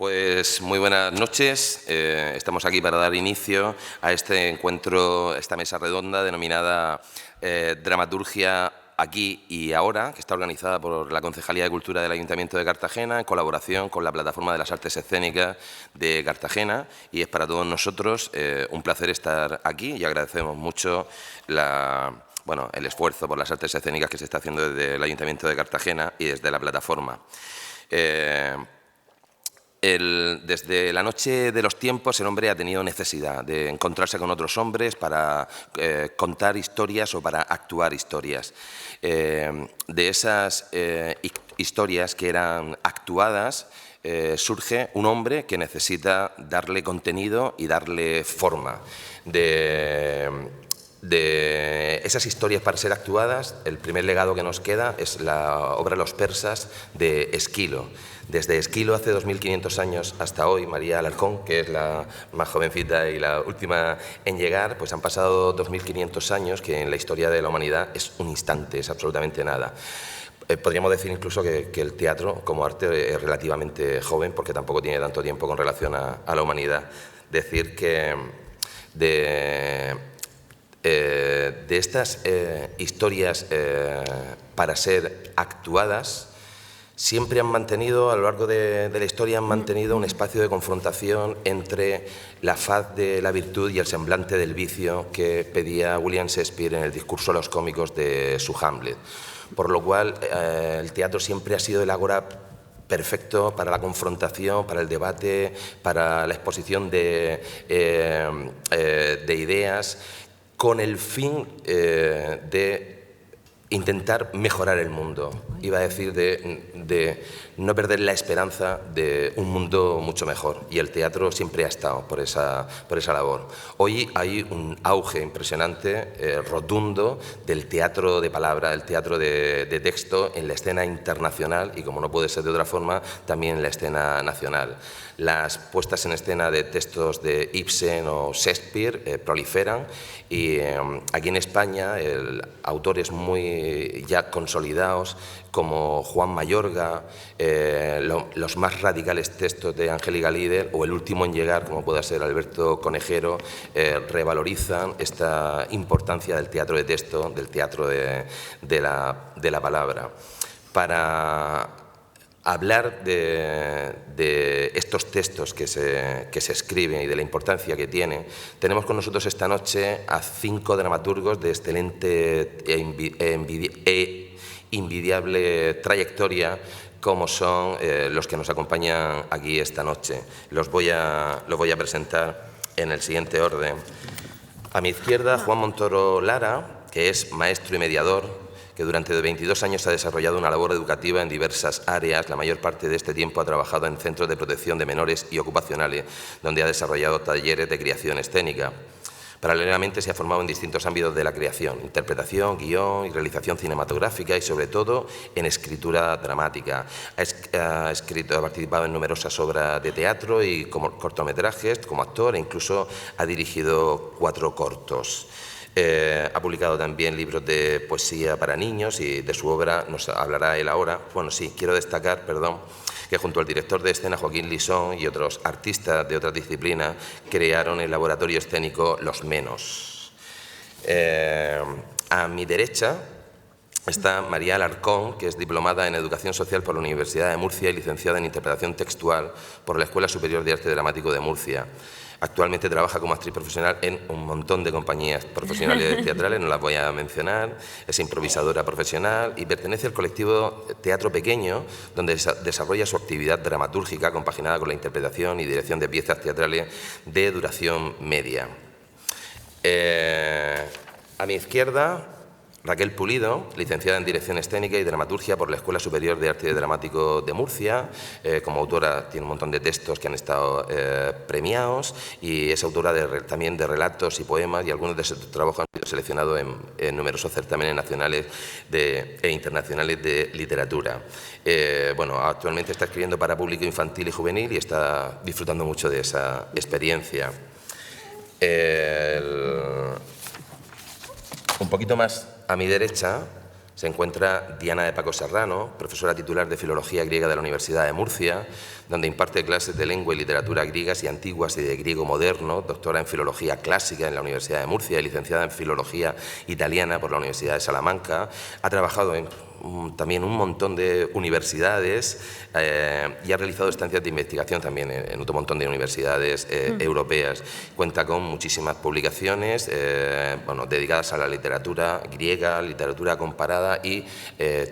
Pues muy buenas noches. Estamos aquí para dar inicio a este encuentro, esta mesa redonda denominada Dramaturgia aquí y ahora, que está organizada por la Concejalía de Cultura del Ayuntamiento de Cartagena en colaboración con la Plataforma de las Artes Escénicas de Cartagena, y es para todos nosotros un placer estar aquí y agradecemos mucho el esfuerzo por las artes escénicas que se está haciendo desde el Ayuntamiento de Cartagena y desde la plataforma. Desde la noche de los tiempos el hombre ha tenido necesidad de encontrarse con otros hombres para contar historias o para actuar historias. De esas historias que eran actuadas surge un hombre que necesita darle contenido y darle forma. De esas historias para ser actuadas, el primer legado que nos queda es la obra Los persas de Esquilo. Desde Esquilo, hace 2500 años, hasta hoy, María Alarcón, que es la más jovencita y la última en llegar, pues han pasado 2500 años, que en la historia de la humanidad es un instante, es absolutamente nada. Podríamos decir incluso que el teatro como arte es relativamente joven, porque tampoco tiene tanto tiempo con relación a la humanidad. Decir que de estas historias para ser actuadas, siempre han mantenido, a lo largo de la historia, han mantenido un espacio de confrontación entre la faz de la virtud y el semblante del vicio que pedía William Shakespeare en el discurso a los cómicos de su Hamlet. Por lo cual, el teatro siempre ha sido el ágora perfecto para la confrontación, para el debate, para la exposición de ideas, con el fin de intentar mejorar el mundo. Iba a decir de no perder la esperanza de un mundo mucho mejor. Y el teatro siempre ha estado por esa labor. Hoy hay un auge impresionante, rotundo, del teatro de palabra, del teatro de texto en la escena internacional y, como no puede ser de otra forma, también en la escena nacional. Las puestas en escena de textos de Ibsen o Shakespeare proliferan, y aquí en España autores muy ya consolidados como Juan Mayorga, los más radicales textos de Angélica Líder o el último en llegar, como pueda ser Alberto Conejero, revalorizan esta importancia del teatro de texto, del teatro de la palabra. Para hablar de estos textos que se escriben y de la importancia que tienen, tenemos con nosotros esta noche a 5 dramaturgos de excelente e invidiable trayectoria, como son los que nos acompañan aquí esta noche. Los voy a presentar en el siguiente orden. A mi izquierda, Juan Montoro Lara, que es maestro y mediador, que durante 22 años ha desarrollado una labor educativa en diversas áreas. La mayor parte de este tiempo ha trabajado en centros de protección de menores y ocupacionales, donde ha desarrollado talleres de creación escénica. Paralelamente se ha formado en distintos ámbitos de la creación: interpretación, guión y realización cinematográfica, y sobre todo en escritura dramática. Ha participado en numerosas obras de teatro y como cortometrajes como actor, e incluso ha dirigido 4 cortos. Ha publicado también libros de poesía para niños, y de su obra nos hablará él ahora. Bueno, sí, quiero destacar, que junto al director de escena Joaquín Lisón y otros artistas de otras disciplinas crearon el laboratorio escénico Los Menos. A mi derecha está María Alarcón, que es diplomada en Educación Social por la Universidad de Murcia y licenciada en Interpretación Textual por la Escuela Superior de Arte Dramático de Murcia. Actualmente trabaja como actriz profesional en un montón de compañías profesionales teatrales, no las voy a mencionar. Es improvisadora profesional y pertenece al colectivo Teatro Pequeño, donde desarrolla su actividad dramatúrgica compaginada con la interpretación y dirección de piezas teatrales de duración media. A mi izquierda, Raquel Pulido, licenciada en Dirección Escénica y Dramaturgia por la Escuela Superior de Arte Dramático de Murcia. Como autora tiene un montón de textos que han estado premiados, y es autora también de relatos y poemas, y algunos de sus trabajos han sido seleccionados en numerosos certámenes nacionales e internacionales de literatura. Actualmente está escribiendo para público infantil y juvenil y está disfrutando mucho de esa experiencia. Un poquito más a mi derecha se encuentra Diana de Paco Serrano, profesora titular de Filología Griega de la Universidad de Murcia, donde imparte clases de lengua y literatura griegas y antiguas y de griego moderno, doctora en Filología Clásica en la Universidad de Murcia y licenciada en Filología Italiana por la Universidad de Salamanca. Ha trabajado en también un montón de universidades y ha realizado estancias de investigación también en otro montón de universidades europeas. Cuenta con muchísimas publicaciones bueno, dedicadas a la literatura griega, literatura comparada y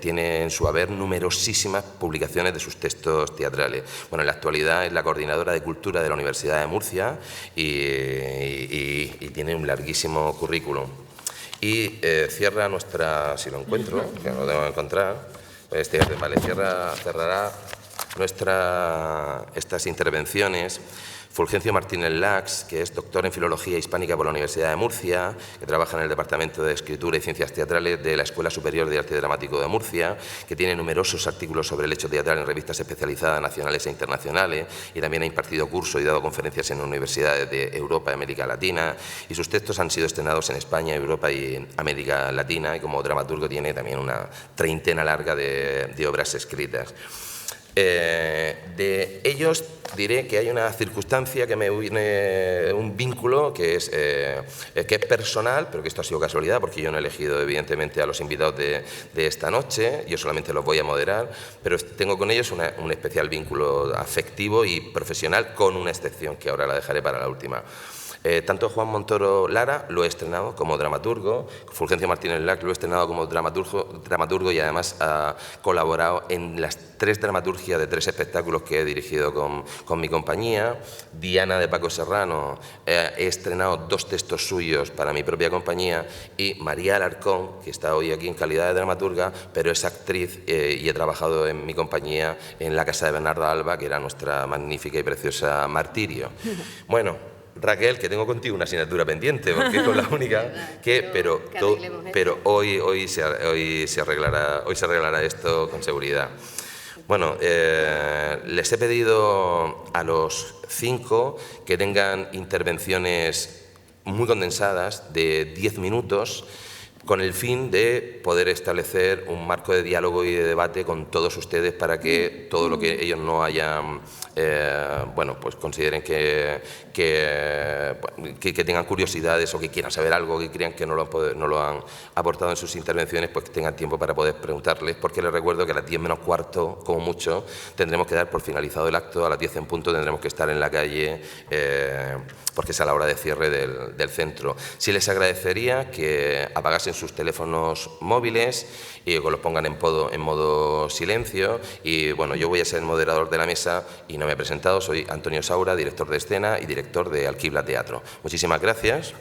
tiene en su haber numerosísimas publicaciones de sus textos teatrales. Bueno, en la actualidad es la coordinadora de Cultura de la Universidad de Murcia y tiene un larguísimo currículum. Y cierra nuestra, si lo encuentro, que no lo tengo que encontrar, vale, cerrará estas intervenciones Fulgencio Martínez Lax, que es doctor en Filología Hispánica por la Universidad de Murcia, que trabaja en el Departamento de Escritura y Ciencias Teatrales de la Escuela Superior de Arte Dramático de Murcia, que tiene numerosos artículos sobre el hecho teatral en revistas especializadas nacionales e internacionales, y también ha impartido cursos y dado conferencias en universidades de Europa y América Latina, y sus textos han sido estrenados en España, Europa y en América Latina, y como dramaturgo tiene también una treintena larga de obras escritas. De ellos diré que hay una circunstancia que me une un vínculo que es personal, pero que esto ha sido casualidad porque yo no he elegido evidentemente a los invitados de esta noche, yo solamente los voy a moderar, pero tengo con ellos un especial vínculo afectivo y profesional, con una excepción que ahora la dejaré para la última. Tanto Juan Montoro Lara lo he estrenado como dramaturgo, Fulgencio Martínez Lax lo he estrenado como dramaturgo y además ha colaborado en las 3 dramaturgias de 3 espectáculos que he dirigido con mi compañía. Diana de Paco Serrano, he estrenado 2 textos suyos para mi propia compañía, y María Alarcón, que está hoy aquí en calidad de dramaturga, pero es actriz y he trabajado en mi compañía en La Casa de Bernarda Alba, que era nuestra magnífica y preciosa Martirio. Bueno, Raquel, que tengo contigo una asignatura pendiente, porque es la única que, pero hoy se arreglará esto con seguridad. Bueno, les he pedido a los 5 que tengan intervenciones muy condensadas de 10 minutos, con el fin de poder establecer un marco de diálogo y de debate con todos ustedes para que todo lo que ellos no hayan, bueno, pues consideren que tengan curiosidades o que quieran saber algo, que crean que no lo han aportado en sus intervenciones, pues que tengan tiempo para poder preguntarles, porque les recuerdo que a las 10 menos cuarto, como mucho, tendremos que dar por finalizado el acto, a las 10 en punto tendremos que estar en la calle, porque es a la hora de cierre del centro. Sí les agradecería que apagasen sus teléfonos móviles y que los pongan en modo silencio. Y bueno, yo voy a ser el moderador de la mesa y no me he presentado, soy Antonio Saura, director de escena y director de Alquibla Teatro. Muchísimas gracias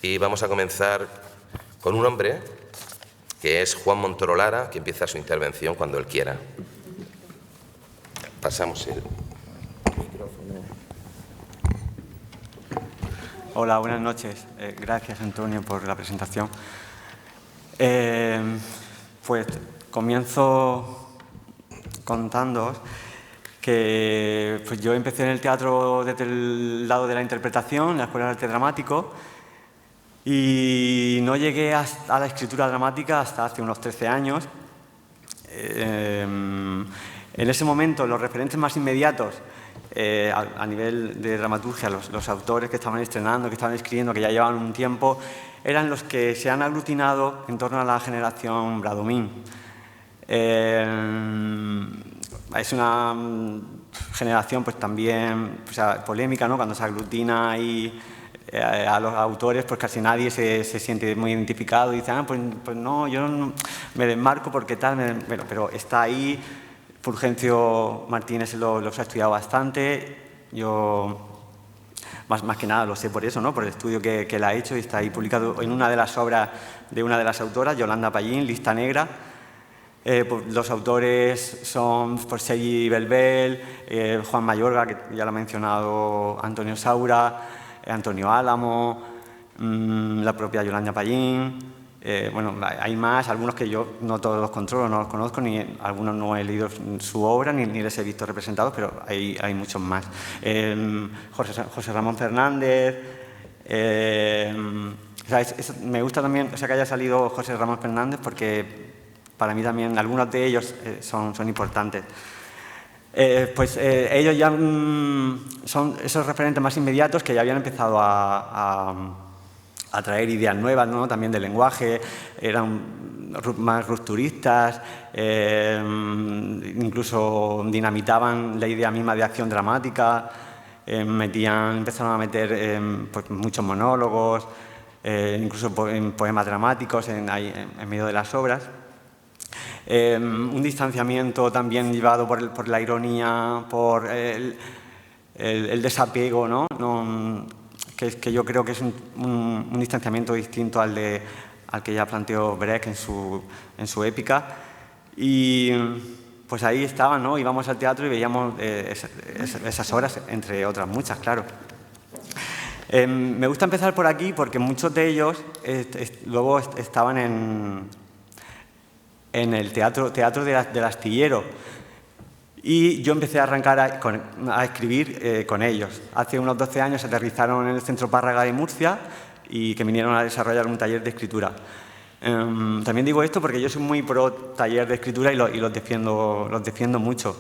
y vamos a comenzar con un hombre que es Juan Montoro Lara, que empieza su intervención cuando él quiera. Pasamos el micrófono. Hola, buenas noches. Gracias, Antonio, por la presentación. Pues comienzo contándoos que pues yo empecé en el teatro desde el lado de la interpretación, en la Escuela de Arte Dramático, y no llegué a la escritura dramática hasta hace unos 13 años. En ese momento, los referentes más inmediatos a nivel de dramaturgia, los autores que estaban estrenando, que estaban escribiendo, que ya llevaban un tiempo, eran los que se han aglutinado en torno a la generación Bradomín. Es una generación pues también polémica, ¿no? Cuando se aglutina ahí a los autores, pues casi nadie se siente muy identificado y dice, pues no, yo no, me desmarco porque tal, pero está ahí. Fulgencio Martínez los ha estudiado bastante, yo más que nada lo sé por eso, ¿no? Por el estudio que él ha hecho, y está ahí publicado en una de las obras de una de las autoras, Yolanda Pallín, Lista Negra. Los autores son Sergi Belbel, Juan Mayorga, que ya lo ha mencionado Antonio Saura, Antonio Álamo, la propia Yolanda Pallín. Bueno, hay más, algunos que yo no todos los controlo, no los conozco, ni algunos no he leído su obra, ni les he visto representados, pero hay muchos más. José Ramón Fernández. Me gusta también que haya salido José Ramón Fernández porque para mí también, algunos de ellos son importantes. Ellos ya son esos referentes más inmediatos que ya habían empezado a traer ideas nuevas, ¿no? También de lenguaje, eran más rupturistas, incluso dinamitaban la idea misma de acción dramática, empezaron a meter pues, muchos monólogos, incluso poemas dramáticos en medio de las obras. Un distanciamiento también llevado por la ironía, por el desapego, ¿no? Que yo creo que es un distanciamiento distinto al que ya planteó Brecht en su épica. Y pues ahí estaban, ¿no? Íbamos al teatro y veíamos esas obras, entre otras muchas, claro. Me gusta empezar por aquí porque muchos de ellos luego estaban en el teatro del Astillero. Y yo empecé a arrancar a escribir con ellos. Hace unos 12 años aterrizaron en el Centro Párraga de Murcia y que vinieron a desarrollar un taller de escritura. También digo esto porque yo soy muy pro taller de escritura y los defiendo mucho.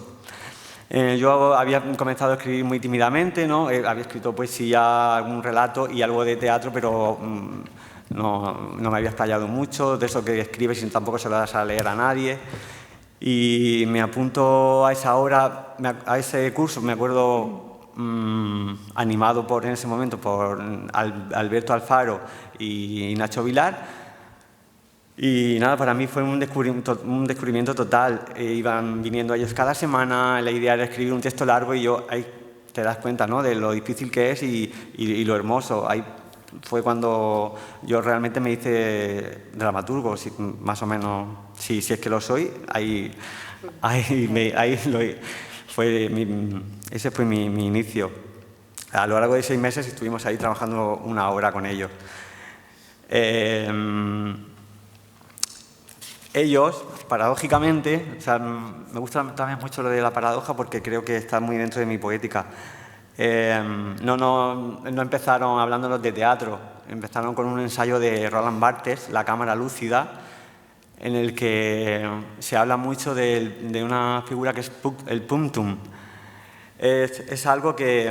Yo había comenzado a escribir muy tímidamente, ¿no? Había escrito poesía, algún relato y algo de teatro, pero no me había explayado mucho, de eso que escribes y tampoco se lo das a leer a nadie. Y me apunto a esa hora, a ese curso, me acuerdo animado en ese momento por Alberto Alfaro y Nacho Vilar. Y nada, para mí fue un descubrimiento total. Iban viniendo ellos cada semana, la idea era escribir un texto largo y ahí te das cuenta, ¿no? De lo difícil que es y lo hermoso. Ahí fue cuando yo realmente me hice dramaturgo, más o menos, si es que lo soy, ese fue mi inicio. A lo largo de 6 meses estuvimos ahí trabajando una obra con ellos. Ellos, paradójicamente, o sea, me gusta también mucho lo de la paradoja porque creo que está muy dentro de mi poética. No empezaron hablándonos de teatro, empezaron con un ensayo de Roland Barthes, La cámara lúcida, en el que se habla mucho de una figura que es el punctum. Es algo que...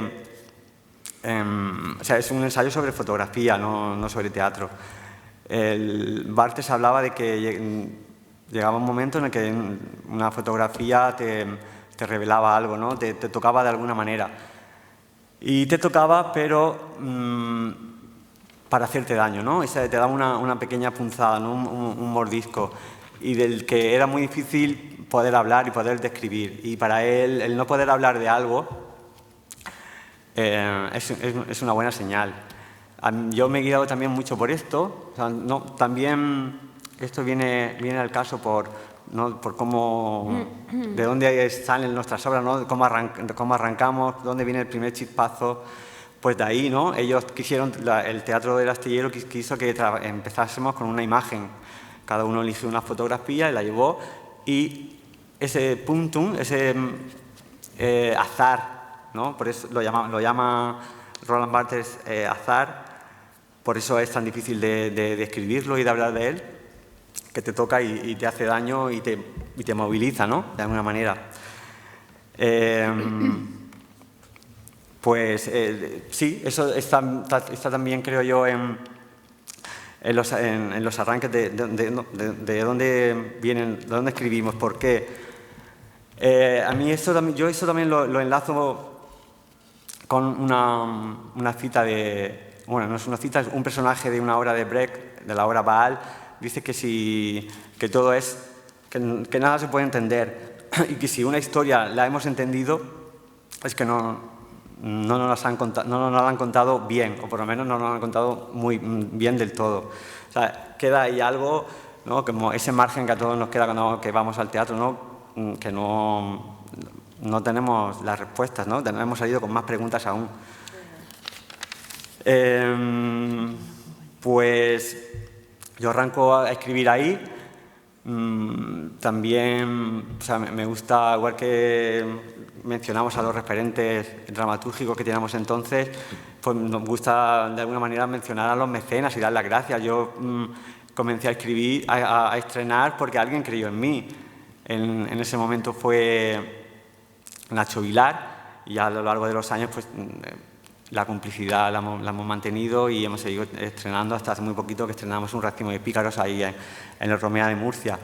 o sea, es un ensayo sobre fotografía, no sobre teatro. Barthes hablaba de que llegaba un momento en el que una fotografía te revelaba algo, ¿no? Te tocaba de alguna manera. Y te tocaba, pero para hacerte daño, ¿no? Te daba una pequeña punzada, ¿no? un mordisco, y del que era muy difícil poder hablar y poder describir. Y para él, el no poder hablar de algo es una buena señal. Yo me he guiado también mucho por esto. O sea, también esto viene al caso por cómo, de dónde salen nuestras obras, ¿no? Cómo arrancamos, dónde viene el primer chispazo. Pues de ahí, ¿no? Ellos quisieron, el Teatro del Astillero quiso que empezásemos con una imagen. Cada uno eligió una fotografía y la llevó, y ese puntum, ese azar, ¿no? Por eso lo llama Roland Barthes azar. Por eso es tan difícil de describirlo y de hablar de él, que te toca y te hace daño y te moviliza, ¿no? De alguna manera. Sí, eso está también, creo yo, en los arranques de dónde vienen, de dónde escribimos, por qué. A mí yo eso también lo enlazo con una cita de... Bueno, no es una cita, es un personaje de una obra de Brecht, de la obra Baal. Dice que todo es, que nada se puede entender, y que si una historia la hemos entendido es que no nos la han contado bien, o por lo menos no nos la han contado muy bien del todo. O sea, queda ahí algo, ¿no? Como ese margen que a todos nos queda cuando vamos al teatro, ¿no? Que no tenemos las respuestas, ¿no? Hemos salido con más preguntas aún. Pues yo arranco a escribir ahí. También, o sea, me gusta, igual que mencionamos a los referentes dramatúrgicos que teníamos entonces, pues nos gusta de alguna manera mencionar a los mecenas y dar las gracias. Yo comencé a escribir, a estrenar, porque alguien creyó en mí. En ese momento fue Nacho Vilar, y a lo largo de los años pues, la complicidad la hemos mantenido y hemos seguido estrenando hasta hace muy poquito, que estrenamos Un racimo de pícaros ahí en el Romea de Murcia.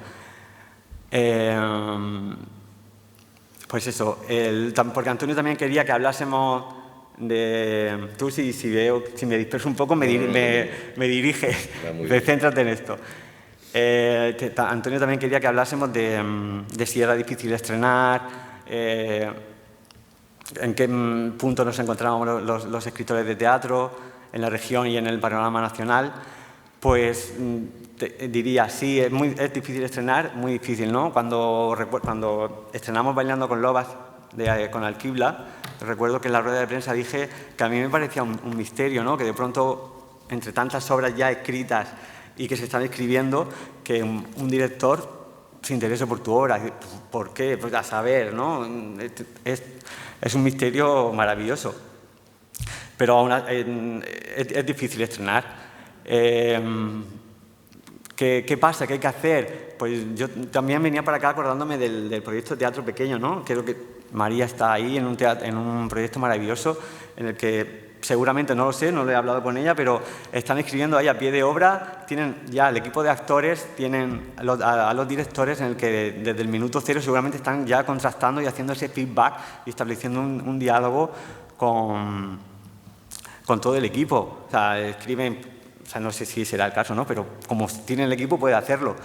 Pues eso, porque Antonio también quería que hablásemos de... Tú si me disperso un poco me diriges, céntrate en esto. Antonio también quería que hablásemos de si era difícil estrenar, en qué punto nos encontrábamos los escritores de teatro en la región y en el panorama nacional. Pues diría, sí, es difícil estrenar, muy difícil, ¿no? Cuando estrenamos Bailando con Lobas con Alquibla, recuerdo que en la rueda de prensa dije que a mí me parecía un misterio, ¿no? Que de pronto, entre tantas obras ya escritas y que se están escribiendo, que un director se interese por tu obra. ¿Por qué? Pues a saber, ¿no? Es un misterio maravilloso. Pero aún es difícil estrenar. ¿Qué pasa? ¿Qué hay que hacer? Pues yo también venía para acá acordándome del proyecto Teatro Pequeño, ¿no? Creo que María está ahí en un proyecto maravilloso en el que seguramente, no lo sé, no lo he hablado con ella, pero están escribiendo ahí a pie de obra, tienen ya el equipo de actores, tienen a los directores en el que desde el minuto cero seguramente están ya contrastando y haciendo ese feedback y estableciendo un diálogo con todo el equipo. O sea, escriben, o sea, no sé si será el caso, ¿no? Pero como tienen el equipo puede hacerlo.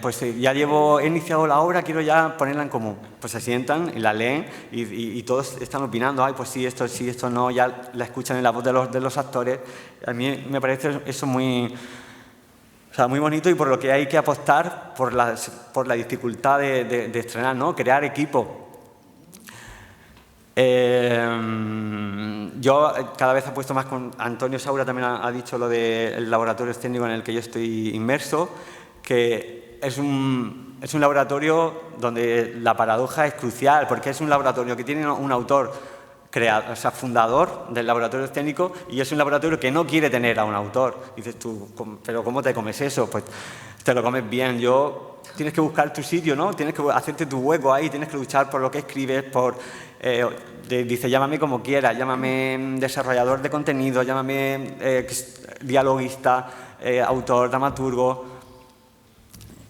Pues ya he iniciado la obra, quiero ya ponerla en común. Pues se sientan y la leen y todos están opinando, ay, pues sí, esto no, ya la escuchan en la voz de los actores. A mí me parece eso muy bonito y por lo que hay que apostar por la dificultad de estrenar, ¿no? Crear equipo. Yo cada vez apuesto más con Antonio Saura, también ha dicho lo del laboratorio escénico en el que yo estoy inmerso, que es un laboratorio donde la paradoja es crucial, porque es un laboratorio que tiene un autor fundador del laboratorio escénico y es un laboratorio que no quiere tener a un autor. Y dices tú, ¿pero cómo te comes eso? Pues te lo comes bien. Tienes que buscar tu sitio, ¿no? Tienes que hacerte tu hueco ahí, tienes que luchar por lo que escribes, dice, llámame como quieras, llámame desarrollador de contenido, llámame dialoguista, autor, dramaturgo.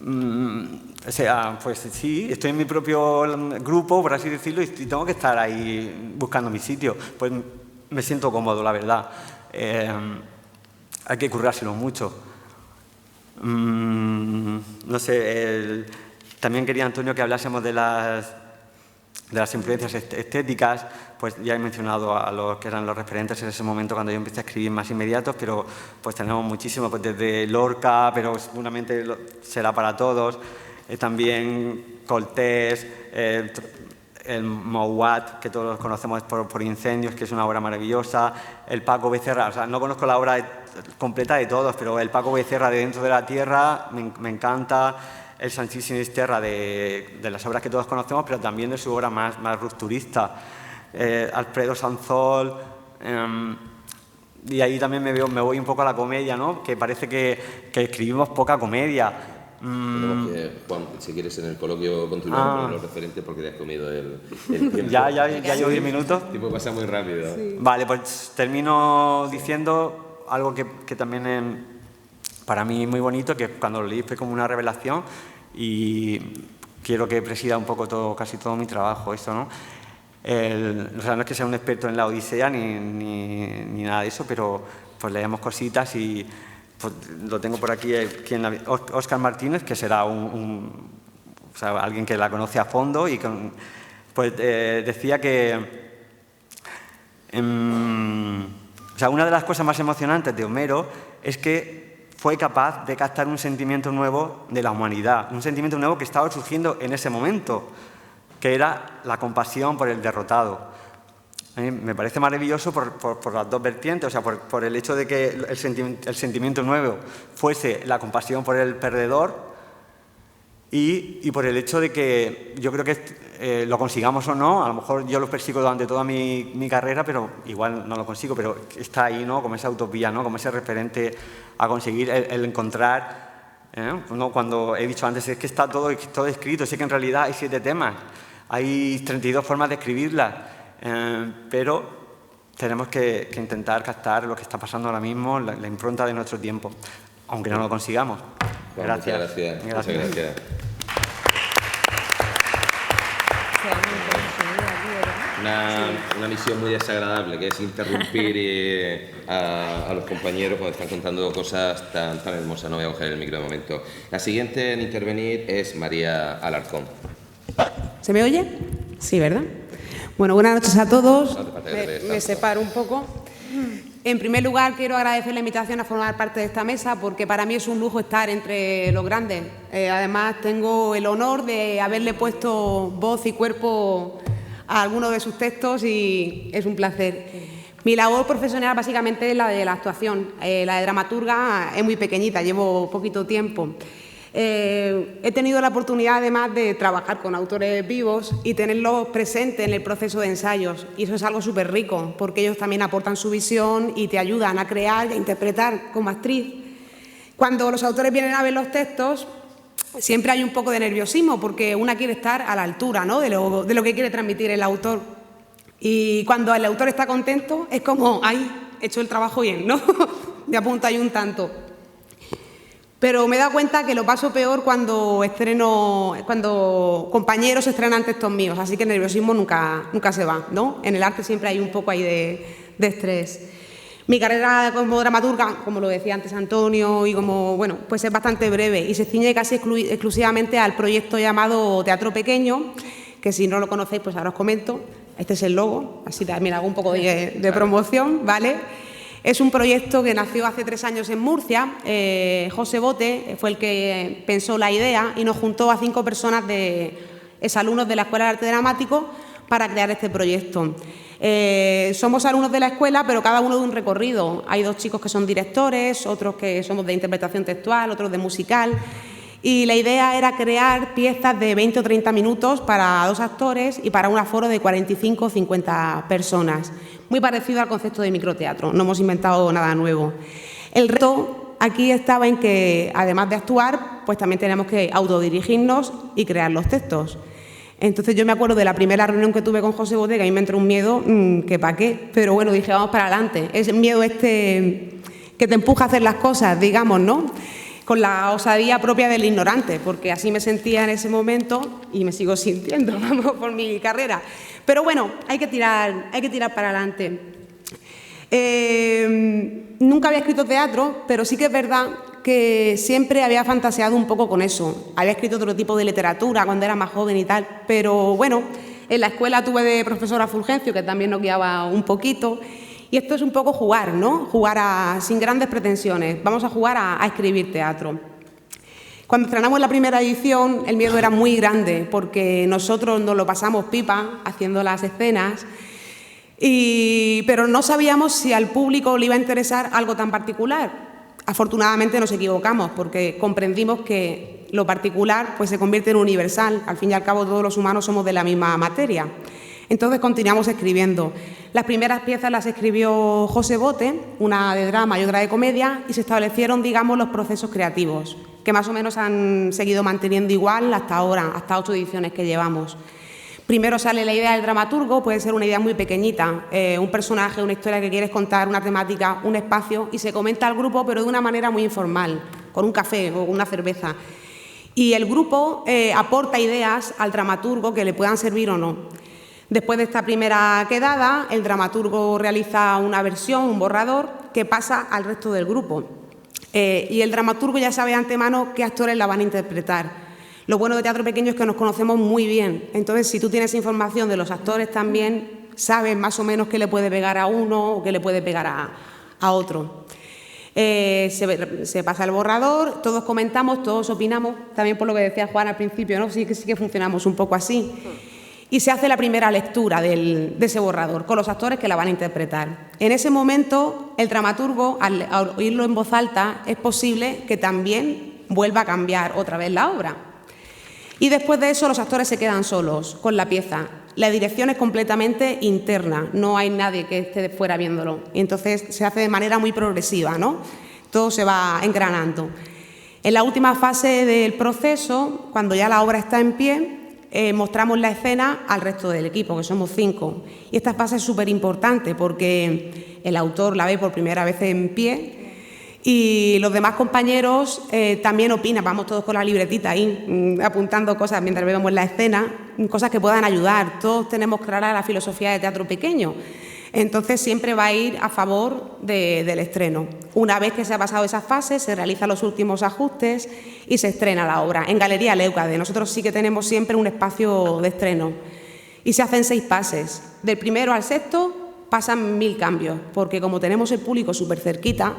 O sea, pues sí, estoy en mi propio grupo, por así decirlo, y tengo que estar ahí buscando mi sitio. Pues me siento cómodo, la verdad. Hay que currárselo mucho. No sé, también quería, Antonio, que hablásemos de las influencias estéticas. Pues ya he mencionado a los que eran los referentes en ese momento cuando yo empecé a escribir más inmediatos, pero pues tenemos muchísimo, pues desde Lorca, pero seguramente será para todos, también Coltés, el Mouat, que todos conocemos por Incendios, que es una obra maravillosa, el Paco Becerra, o sea, no conozco la obra completa de todos, pero el Paco Becerra de Dentro de la Tierra me encanta, el Sanchís Sinisterra de las obras que todos conocemos, pero también de su obra más rupturista. Alfredo Sanzol, y ahí también me voy un poco a la comedia, ¿no? Que parece que escribimos poca comedia. Juan, si quieres en el coloquio continuamos con los referentes porque te has comido el tiempo. Ya llevo 10 minutos. El tiempo pasa muy rápido. Sí. Vale, pues termino diciendo algo que también para mí es muy bonito, que cuando lo leí fue como una revelación y quiero que presida un poco casi todo mi trabajo, eso, ¿no? O sea, no es que sea un experto en la Odisea ni nada de eso, pero pues leemos cositas y pues, lo tengo por aquí, Óscar Martínez, que será o sea, alguien que la conoce a fondo y pues decía que o sea, una de las cosas más emocionantes de Homero es que fue capaz de captar un sentimiento nuevo de la humanidad, un sentimiento nuevo que estaba surgiendo en ese momento, que era la compasión por el derrotado. A mí me parece maravilloso por las dos vertientes, o sea, por el hecho de que el sentimiento nuevo fuese la compasión por el perdedor y por el hecho de que yo creo que lo consigamos o no. A lo mejor yo lo persigo durante toda mi carrera, pero igual no lo consigo, pero está ahí, ¿no? Como esa utopía, ¿no? Como ese referente a conseguir el encontrar, ¿no? Cuando he dicho antes, es que está todo escrito, sé que en realidad hay 7 temas, hay 32 formas de escribirlas, pero tenemos que intentar captar lo que está pasando ahora mismo, la impronta de nuestro tiempo, aunque no lo consigamos. Bueno, gracias. Muchas gracias. Una misión muy desagradable, que es interrumpir a los compañeros cuando están contando cosas tan hermosas. No voy a coger el micro de momento. La siguiente en intervenir es María Alarcón. ¿Se me oye? Sí, ¿verdad? Bueno, buenas noches a todos. Me separo un poco. En primer lugar, quiero agradecer la invitación a formar parte de esta mesa, porque para mí es un lujo estar entre los grandes. Además, tengo el honor de haberle puesto voz y cuerpo a algunos de sus textos y es un placer. Mi labor profesional básicamente es la de la actuación. La de dramaturga es muy pequeñita, llevo poquito tiempo. He tenido la oportunidad además de trabajar con autores vivos y tenerlos presentes en el proceso de ensayos, y eso es algo súper rico porque ellos también aportan su visión y te ayudan a crear y a interpretar como actriz. Cuando los autores vienen a ver los textos siempre hay un poco de nerviosismo porque una quiere estar a la altura, ¿no? de lo que quiere transmitir el autor, y cuando el autor está contento es como, ¡ay, he hecho el trabajo bien!, ¿no? Me apunta ahí un tanto. Pero me he dado cuenta que lo paso peor cuando compañeros estrenan textos míos, así que el nerviosismo nunca se va, ¿no? En el arte siempre hay un poco ahí de estrés. Mi carrera como dramaturga, como lo decía antes Antonio, y pues es bastante breve y se ciñe casi exclusivamente al proyecto llamado Teatro Pequeño, que si no lo conocéis, pues ahora os comento. Este es el logo, así también hago un poco de promoción, ¿vale? Es un proyecto que nació hace 3 años en Murcia. José Bote fue el que pensó la idea y nos juntó a 5 personas exalumnos de la Escuela de Arte Dramático para crear este proyecto. Somos alumnos de la escuela, pero cada uno de un recorrido. Hay 2 chicos que son directores, otros que somos de interpretación textual, otros de musical. Y la idea era crear piezas de 20 o 30 minutos para 2 actores y para un aforo de 45 o 50 personas. Muy parecido al concepto de microteatro, no hemos inventado nada nuevo. El reto aquí estaba en que, además de actuar, pues también tenemos que autodirigirnos y crear los textos. Entonces yo me acuerdo de la primera reunión que tuve con José Bote, que a mí me entró un miedo que pa' qué, pero bueno, dije, vamos para adelante. Es el miedo que te empuja a hacer las cosas, digamos, ¿no? Con la osadía propia del ignorante, porque así me sentía en ese momento y me sigo sintiendo, vamos, por mi carrera. Pero bueno, hay que tirar para adelante. Nunca había escrito teatro, pero sí que es verdad que siempre había fantaseado un poco con eso. Había escrito otro tipo de literatura cuando era más joven y tal, pero bueno, en la escuela tuve de profesora Fulgencio, que también nos guiaba un poquito. Y esto es un poco jugar, ¿no? Jugar sin grandes pretensiones. Vamos a jugar a escribir teatro. Cuando estrenamos la primera edición, el miedo era muy grande, porque nosotros nos lo pasamos pipa haciendo las escenas, pero no sabíamos si al público le iba a interesar algo tan particular. Afortunadamente nos equivocamos, porque comprendimos que lo particular pues, se convierte en universal. Al fin y al cabo, todos los humanos somos de la misma materia. Entonces continuamos escribiendo. Las primeras piezas las escribió José Bote, una de drama y otra de comedia, y se establecieron, digamos, los procesos creativos, que más o menos han seguido manteniendo igual hasta ahora, hasta 8 ediciones que llevamos. Primero sale la idea del dramaturgo, puede ser una idea muy pequeñita, un personaje, una historia que quieres contar, una temática, un espacio, y se comenta al grupo, pero de una manera muy informal, con un café o una cerveza. Y el grupo aporta ideas al dramaturgo que le puedan servir o no. Después de esta primera quedada, el dramaturgo realiza una versión, un borrador, que pasa al resto del grupo. Y el dramaturgo ya sabe de antemano qué actores la van a interpretar. Lo bueno de Teatro Pequeño es que nos conocemos muy bien. Entonces, si tú tienes información de los actores también, sabes más o menos qué le puede pegar a uno o qué le puede pegar a otro. Se pasa el borrador, todos comentamos, todos opinamos, también por lo que decía Juan al principio, ¿no? Sí que funcionamos un poco así. Y se hace la primera lectura de ese borrador con los actores que la van a interpretar. En ese momento, el dramaturgo, al oírlo en voz alta, es posible que también vuelva a cambiar otra vez la obra. Y después de eso los actores se quedan solos con la pieza. La dirección es completamente interna, no hay nadie que esté de fuera viéndolo. Y entonces se hace de manera muy progresiva, ¿no? Todo se va engranando. En la última fase del proceso, cuando ya la obra está en pie, mostramos la escena al resto del equipo, que somos 5. Y esta fase es súper importante porque el autor la ve por primera vez en pie y los demás compañeros también opinan, vamos todos con la libretita ahí, apuntando cosas mientras vemos la escena, cosas que puedan ayudar. Todos tenemos clara la filosofía de teatro pequeño, entonces siempre va a ir a favor del estreno. Una vez que se ha pasado esa fase, se realizan los últimos ajustes y se estrena la obra. En Galería Leucade, nosotros sí que tenemos siempre un espacio de estreno y se hacen 6 pases. Del primero al sexto pasan 1000 cambios, porque como tenemos el público súper cerquita,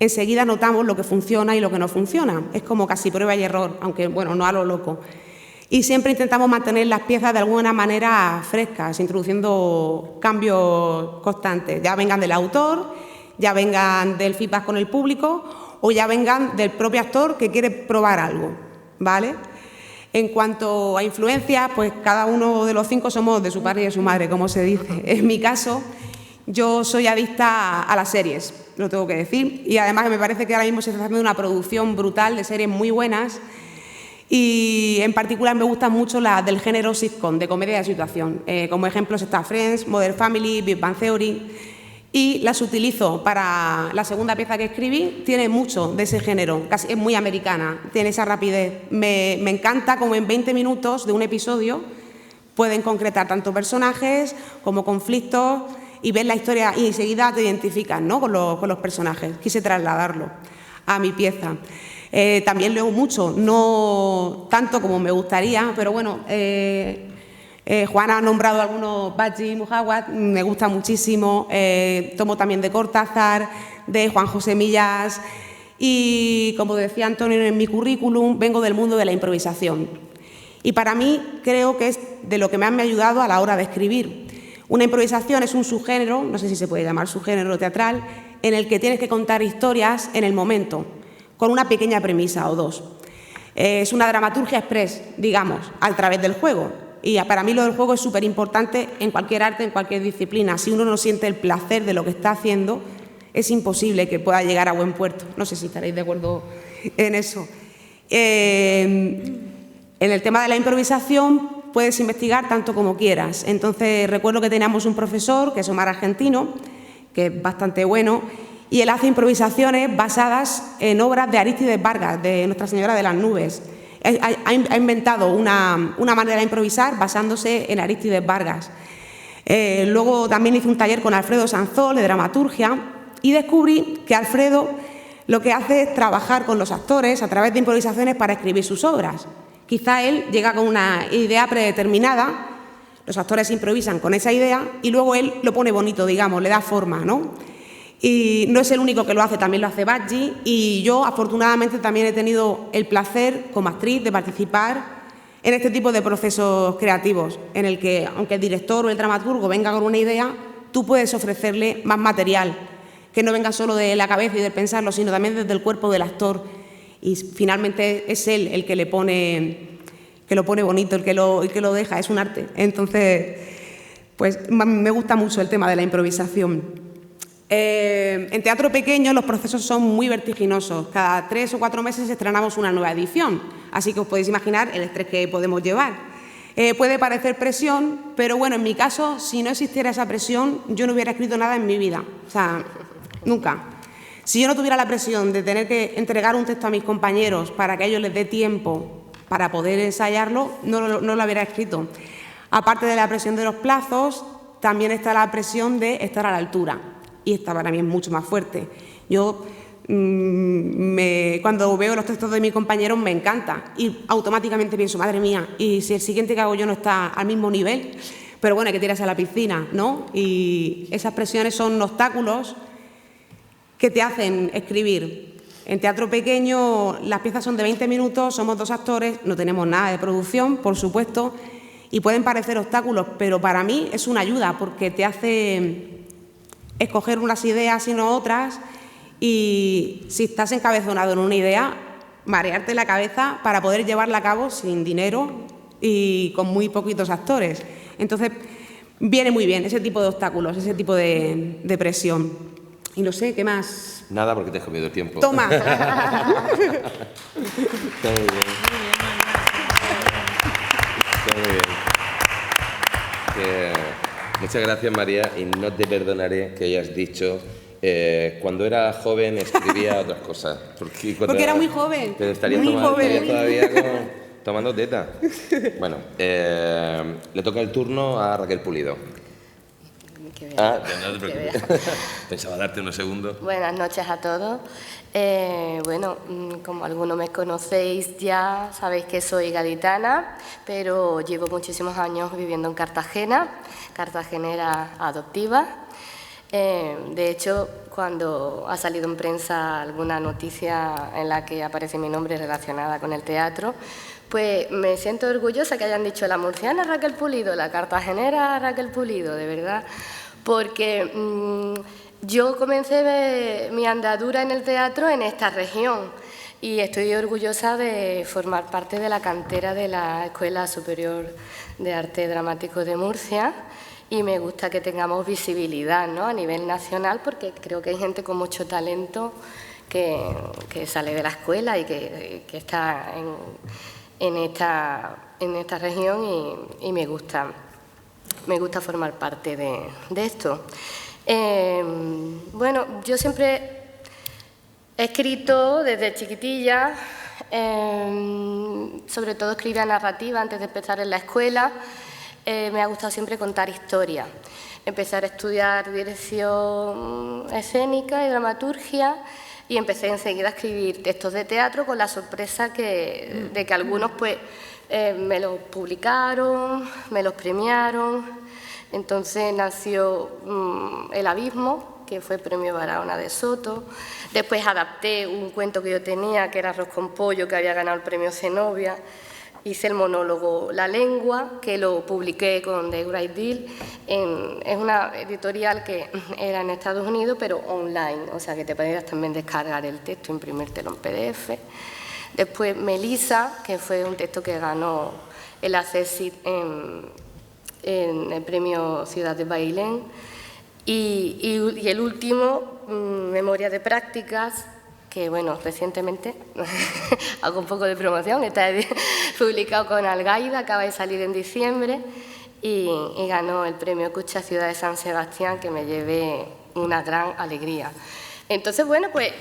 enseguida notamos lo que funciona y lo que no funciona. Es como casi prueba y error, aunque bueno, no a lo loco. Y siempre intentamos mantener las piezas de alguna manera frescas, introduciendo cambios constantes, ya vengan del autor, ya vengan del feedback con el público o ya vengan del propio actor que quiere probar algo, ¿vale? En cuanto a influencias, pues cada uno de los 5 somos de su padre y de su madre, como se dice. En mi caso, yo soy adicta a las series, lo tengo que decir, y además me parece que ahora mismo se está haciendo una producción brutal de series muy buenas y en particular me gustan mucho las del género sitcom, de comedia de situación. Como ejemplos está Friends, Modern Family, Big Bang Theory, y las utilizo para la segunda pieza que escribí. Tiene mucho de ese género, casi es muy americana, tiene esa rapidez. Me encanta como en 20 minutos de un episodio pueden concretar tanto personajes como conflictos y ves la historia y enseguida te identificas, ¿no?, con los personajes. Quise trasladarlo a mi pieza. También leo mucho, no tanto como me gustaría, pero bueno, Juana ha nombrado algunos, Badji Muhammad, me gusta muchísimo, tomo también de Cortázar, de Juan José Millás y, como decía Antonio en mi currículum, vengo del mundo de la improvisación. Y para mí creo que es de lo que más me ha ayudado a la hora de escribir. Una improvisación es un subgénero, no sé si se puede llamar subgénero teatral, en el que tienes que contar historias en el momento, con una pequeña premisa o 2. Es una dramaturgia express, digamos, a través del juego. Y para mí lo del juego es súper importante en cualquier arte, en cualquier disciplina. Si uno no siente el placer de lo que está haciendo, es imposible que pueda llegar a buen puerto. No sé si estaréis de acuerdo en eso. En el tema de la improvisación puedes investigar tanto como quieras. Entonces recuerdo que teníamos un profesor, que es Omar Argentino, que es bastante bueno, y él hace improvisaciones basadas en obras de Arístides Vargas, de Nuestra Señora de las Nubes. Ha inventado una manera de improvisar basándose en Arístides Vargas. Luego también hice un taller con Alfredo Sanzol de dramaturgia y descubrí que Alfredo lo que hace es trabajar con los actores a través de improvisaciones para escribir sus obras. Quizá él llega con una idea predeterminada, los actores improvisan con esa idea y luego él lo pone bonito, digamos, le da forma, ¿no? Y no es el único que lo hace, también lo hace Badji, y yo afortunadamente también he tenido el placer como actriz de participar en este tipo de procesos creativos, en el que aunque el director o el dramaturgo venga con una idea, tú puedes ofrecerle más material, que no venga solo de la cabeza y de pensarlo, sino también desde el cuerpo del actor. Y finalmente es él el que lo pone bonito, el que lo deja, es un arte. Entonces, pues me gusta mucho el tema de la improvisación. En teatro pequeño los procesos son muy vertiginosos. Cada 3 o 4 meses estrenamos una nueva edición, así que os podéis imaginar el estrés que podemos llevar. Puede parecer presión, pero bueno, en mi caso, si no existiera esa presión, yo no hubiera escrito nada en mi vida. O sea, nunca. Si yo no tuviera la presión de tener que entregar un texto a mis compañeros para que a ellos les dé tiempo para poder ensayarlo, no lo hubiera escrito. Aparte de la presión de los plazos, también está la presión de estar a la altura. Y esta para mí es mucho más fuerte. Yo cuando veo los textos de mis compañeros me encanta y automáticamente pienso, madre mía, y si el siguiente que hago yo no está al mismo nivel, pero bueno, hay que tirarse a la piscina, ¿no? Y esas presiones son obstáculos que te hacen escribir. En teatro pequeño las piezas son de 20 minutos, somos 2 actores, no tenemos nada de producción, por supuesto, y pueden parecer obstáculos, pero para mí es una ayuda porque te hace escoger unas ideas y no otras, y si estás encabezonado en una idea, marearte la cabeza para poder llevarla a cabo sin dinero y con muy poquitos actores. Entonces, viene muy bien ese tipo de obstáculos, ese tipo de presión. Y no sé, ¿qué más? Nada, porque te has comido el tiempo. ¡Toma! Está muy bien. Está muy bien. Muchas gracias, María, y no te perdonaré que hayas dicho cuando era joven escribía otras cosas. Porque era muy joven. Pero estarías muy joven. todavía tomando teta. Bueno, le toca el turno a Raquel Pulido. No te preocupes. Pensaba darte unos segundos. Buenas noches a todos. Bueno, como algunos me conocéis ya, sabéis que soy gaditana, pero llevo muchísimos años viviendo en Cartagena, cartagenera adoptiva. De hecho, cuando ha salido en prensa alguna noticia en la que aparece mi nombre relacionada con el teatro, pues me siento orgullosa que hayan dicho la murciana Raquel Pulido, la cartagenera Raquel Pulido, de verdad, porque yo comencé mi andadura en el teatro en esta región y estoy orgullosa de formar parte de la cantera de la Escuela Superior de Arte Dramático de Murcia. Y me gusta que tengamos visibilidad, ¿no?, a nivel nacional, porque creo que hay gente con mucho talento que sale de la escuela y que está en esta región y me gusta formar parte de esto. Bueno, yo siempre he escrito desde chiquitilla, sobre todo escribía narrativa antes de empezar en la escuela. Me ha gustado siempre contar historias. Empecé a estudiar dirección escénica y dramaturgia y empecé enseguida a escribir textos de teatro con la sorpresa de que algunos pues, me los publicaron, me los premiaron. Entonces nació El Abismo, que fue premio Barahona de Soto. Después adapté un cuento que yo tenía, que era Arroz con pollo, que había ganado el premio Zenobia. Hice el monólogo La Lengua, que lo publiqué con The Great Deal. Es una editorial que era en Estados Unidos, pero online, o sea que te podías también descargar el texto, imprimírtelo en PDF. Después Melisa, que fue un texto que ganó el ACESID en el premio Ciudad de Bailén. Y el último, Memoria de Prácticas, que bueno, recientemente hago un poco de promoción, está publicado con Algaida, acaba de salir en diciembre y ganó el premio Cucha Ciudad de San Sebastián, que me llevé una gran alegría. Entonces, bueno, pues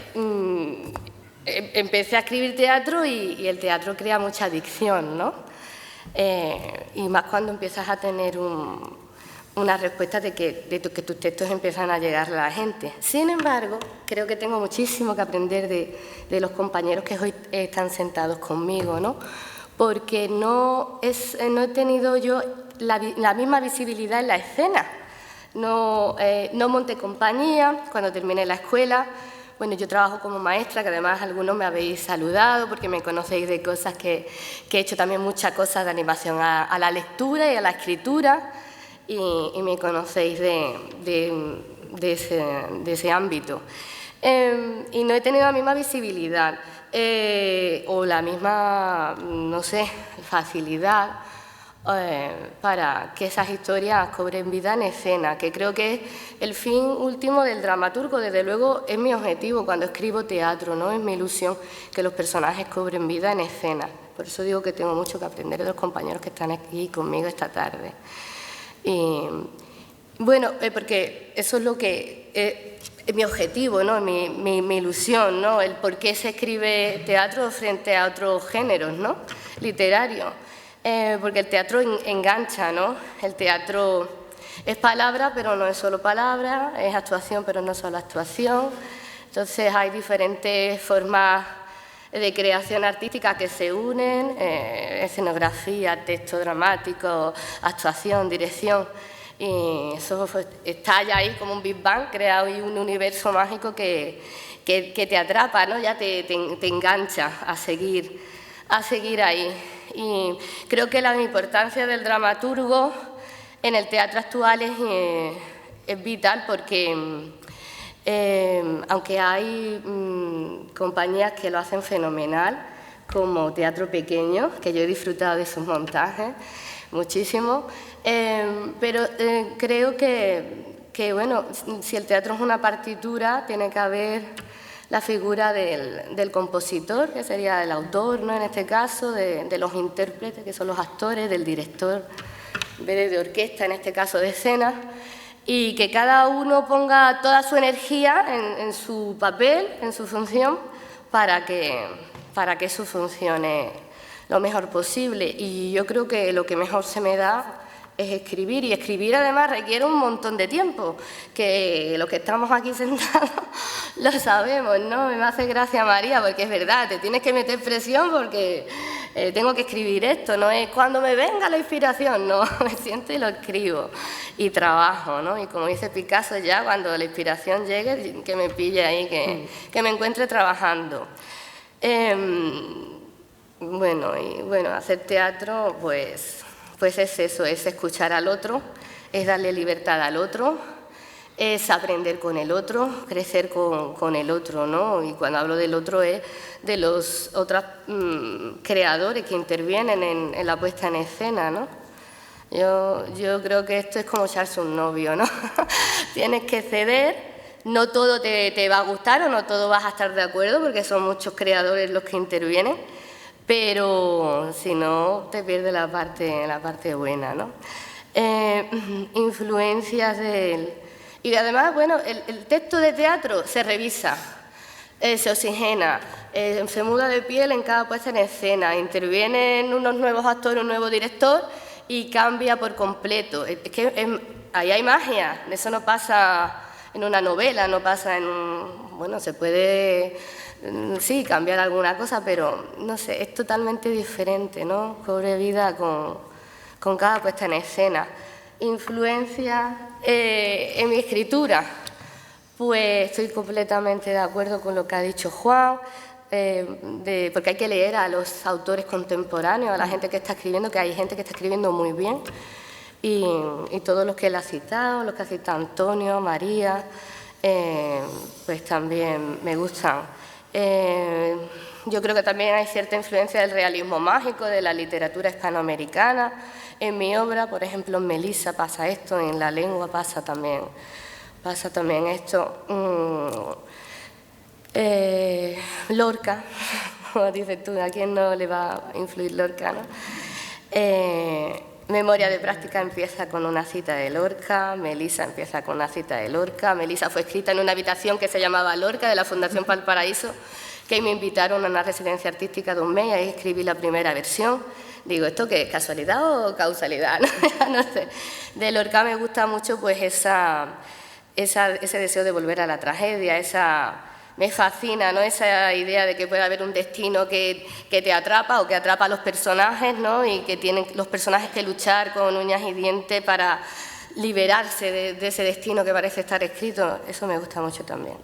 empecé a escribir teatro y el teatro crea mucha adicción, ¿no? Y más cuando empiezas a tener una respuesta de que tus textos empiezan a llegar a la gente. Sin embargo, creo que tengo muchísimo que aprender de los compañeros que hoy están sentados conmigo, ¿no? Porque no he tenido yo la misma visibilidad en la escena. No monté compañía cuando terminé la escuela. Bueno, yo trabajo como maestra, que además algunos me habéis saludado porque me conocéis de cosas que he hecho también muchas cosas de animación a la lectura y a la escritura. Y me conocéis de ese ámbito. Y no he tenido la misma visibilidad o la misma, no sé, facilidad para que esas historias cobren vida en escena, que creo que es el fin último del dramaturgo. Desde luego es mi objetivo cuando escribo teatro, ¿no? Es mi ilusión que los personajes cobren vida en escena. Por eso digo que tengo mucho que aprender de los compañeros que están aquí conmigo esta tarde. Y, bueno, porque eso es lo que es mi objetivo, ¿no? mi ilusión, ¿no? El por qué se escribe teatro frente a otros géneros, ¿no?, literarios. Porque el teatro engancha, ¿no? El teatro es palabra, pero no es solo palabra, es actuación, pero no solo actuación. Entonces hay diferentes formas de creación artística que se unen, escenografía, texto dramático, actuación, dirección, y eso estalla ahí como un Big Bang, crea hoy un universo mágico que te atrapa, ¿no? Ya te engancha a seguir ahí. Y creo que la importancia del dramaturgo en el teatro actual es vital porque aunque hay compañías que lo hacen fenomenal, como teatro pequeño, que yo he disfrutado de sus montajes muchísimo, pero creo que, bueno, si el teatro es una partitura, tiene que haber la figura del compositor, que sería el autor, ¿no? En este caso, de los intérpretes, que son los actores, del director, en vez de orquesta, en este caso de escena, y que cada uno ponga toda su energía en su papel, en su función, para que eso funcione lo mejor posible. Y yo creo que lo que mejor se me da es escribir, y escribir además requiere un montón de tiempo, que los que estamos aquí sentados lo sabemos, ¿no? Me hace gracia María, porque es verdad, te tienes que meter presión porque tengo que escribir esto, no es cuando me venga la inspiración, no, me siento y lo escribo y trabajo, ¿no? Y como dice Picasso, ya cuando la inspiración llegue, que me pille ahí, que me encuentre trabajando. Bueno, hacer teatro, pues es eso, es escuchar al otro, es darle libertad al otro, es aprender con el otro, crecer con el otro, ¿no? Y cuando hablo del otro es de los otros creadores que intervienen en la puesta en escena, ¿no? Yo creo que esto es como echarse un novio, ¿no? Tienes que ceder, no todo te va a gustar o no todo vas a estar de acuerdo, porque son muchos creadores los que intervienen, pero si no, te pierdes la parte buena, ¿no? Influencias del... Y además, bueno, el texto de teatro se revisa, se oxigena, se muda de piel en cada puesta en escena, intervienen unos nuevos actores, un nuevo director y cambia por completo. Es que ahí hay magia, eso no pasa en una novela, no pasa en un... Bueno, se puede... Sí, cambiar alguna cosa, pero no sé, es totalmente diferente, ¿no? Cobre vida con cada puesta en escena. Influencia en mi escritura, pues estoy completamente de acuerdo con lo que ha dicho Juan, porque hay que leer a los autores contemporáneos, a la gente que está escribiendo, que hay gente que está escribiendo muy bien, y todos los que él ha citado, los que ha citado Antonio, María, pues también me gustan. Yo creo que también hay cierta influencia del realismo mágico, de la literatura hispanoamericana. En mi obra, por ejemplo, en Melissa pasa esto, en La lengua pasa también esto. Lorca, como dices tú, ¿a quién no le va a influir Lorca, no? Memoria de práctica empieza con una cita de Lorca, Melissa empieza con una cita de Lorca. Melissa fue escrita en una habitación que se llamaba Lorca, de la Fundación Valparaíso, que me invitaron a una residencia artística de un mes y ahí escribí la primera versión. Digo, ¿esto qué es? ¿Casualidad o causalidad? No sé. De Lorca me gusta mucho pues ese deseo de volver a la tragedia, me fascina, ¿no? Esa idea de que puede haber un destino que te atrapa o que atrapa a los personajes, ¿no? Y que tienen los personajes que luchar con uñas y dientes para liberarse de ese destino que parece estar escrito. Eso me gusta mucho también.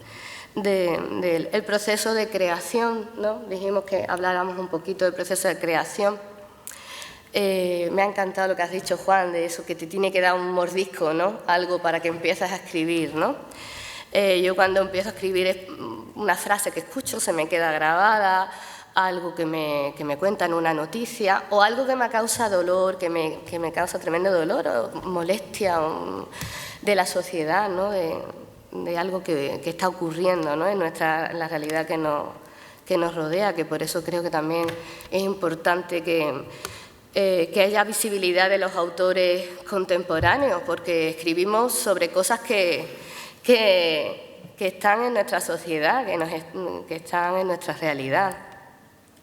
El proceso de creación, ¿no? Dijimos que habláramos un poquito del proceso de creación. Me ha encantado lo que has dicho, Juan, de eso, que te tiene que dar un mordisco, ¿no? Algo para que empieces a escribir, ¿no? Yo cuando empiezo a escribir una frase que escucho se me queda grabada, algo que me cuentan, una noticia, o algo que me causa dolor, que me causa tremendo dolor o molestia de la sociedad, ¿no? De algo que está ocurriendo, ¿no? En la realidad que nos rodea, que por eso creo que también es importante que haya visibilidad de los autores contemporáneos, porque escribimos sobre cosas que están en nuestra sociedad, que están en nuestra realidad,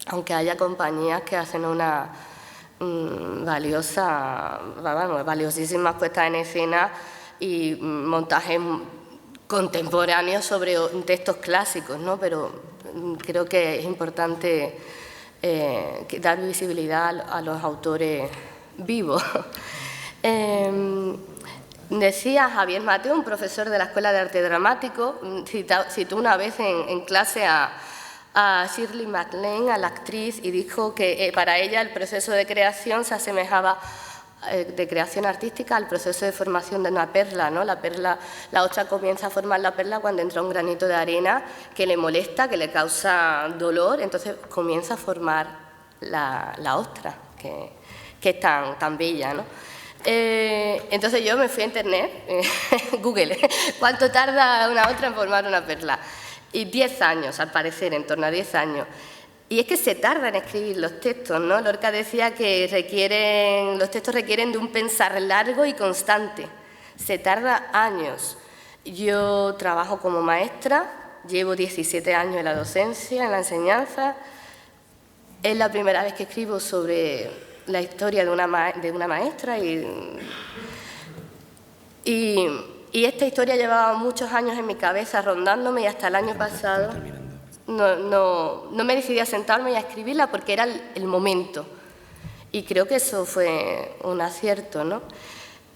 aunque haya compañías que hacen una valiosísimas puestas en escena y montajes contemporáneos sobre textos clásicos, ¿no? Pero creo que es importante dar visibilidad a los autores vivos. Decía Javier Mateo, un profesor de la Escuela de Arte Dramático, citó una vez en clase a Shirley MacLaine, a la actriz, y dijo que para ella el proceso de creación se asemejaba de creación artística al proceso de formación de una perla, ¿no? La ostra comienza a formar la perla cuando entra un granito de arena que le molesta, que le causa dolor, entonces comienza a formar la ostra, que es tan bella, ¿no? Entonces yo me fui a internet, Google, ¿cuánto tarda una ostra en formar una perla? Y 10 años, al parecer, en torno a 10 años. Y es que se tarda en escribir los textos, ¿no? Lorca decía que los textos requieren de un pensar largo y constante. Se tarda años. Yo trabajo como maestra, llevo 17 años en la docencia, en la enseñanza. Es la primera vez que escribo sobre la historia de una maestra y esta historia llevaba muchos años en mi cabeza rondándome y hasta el año pasado no me decidí a sentarme y a escribirla porque era el momento. Y creo que eso fue un acierto, ¿no?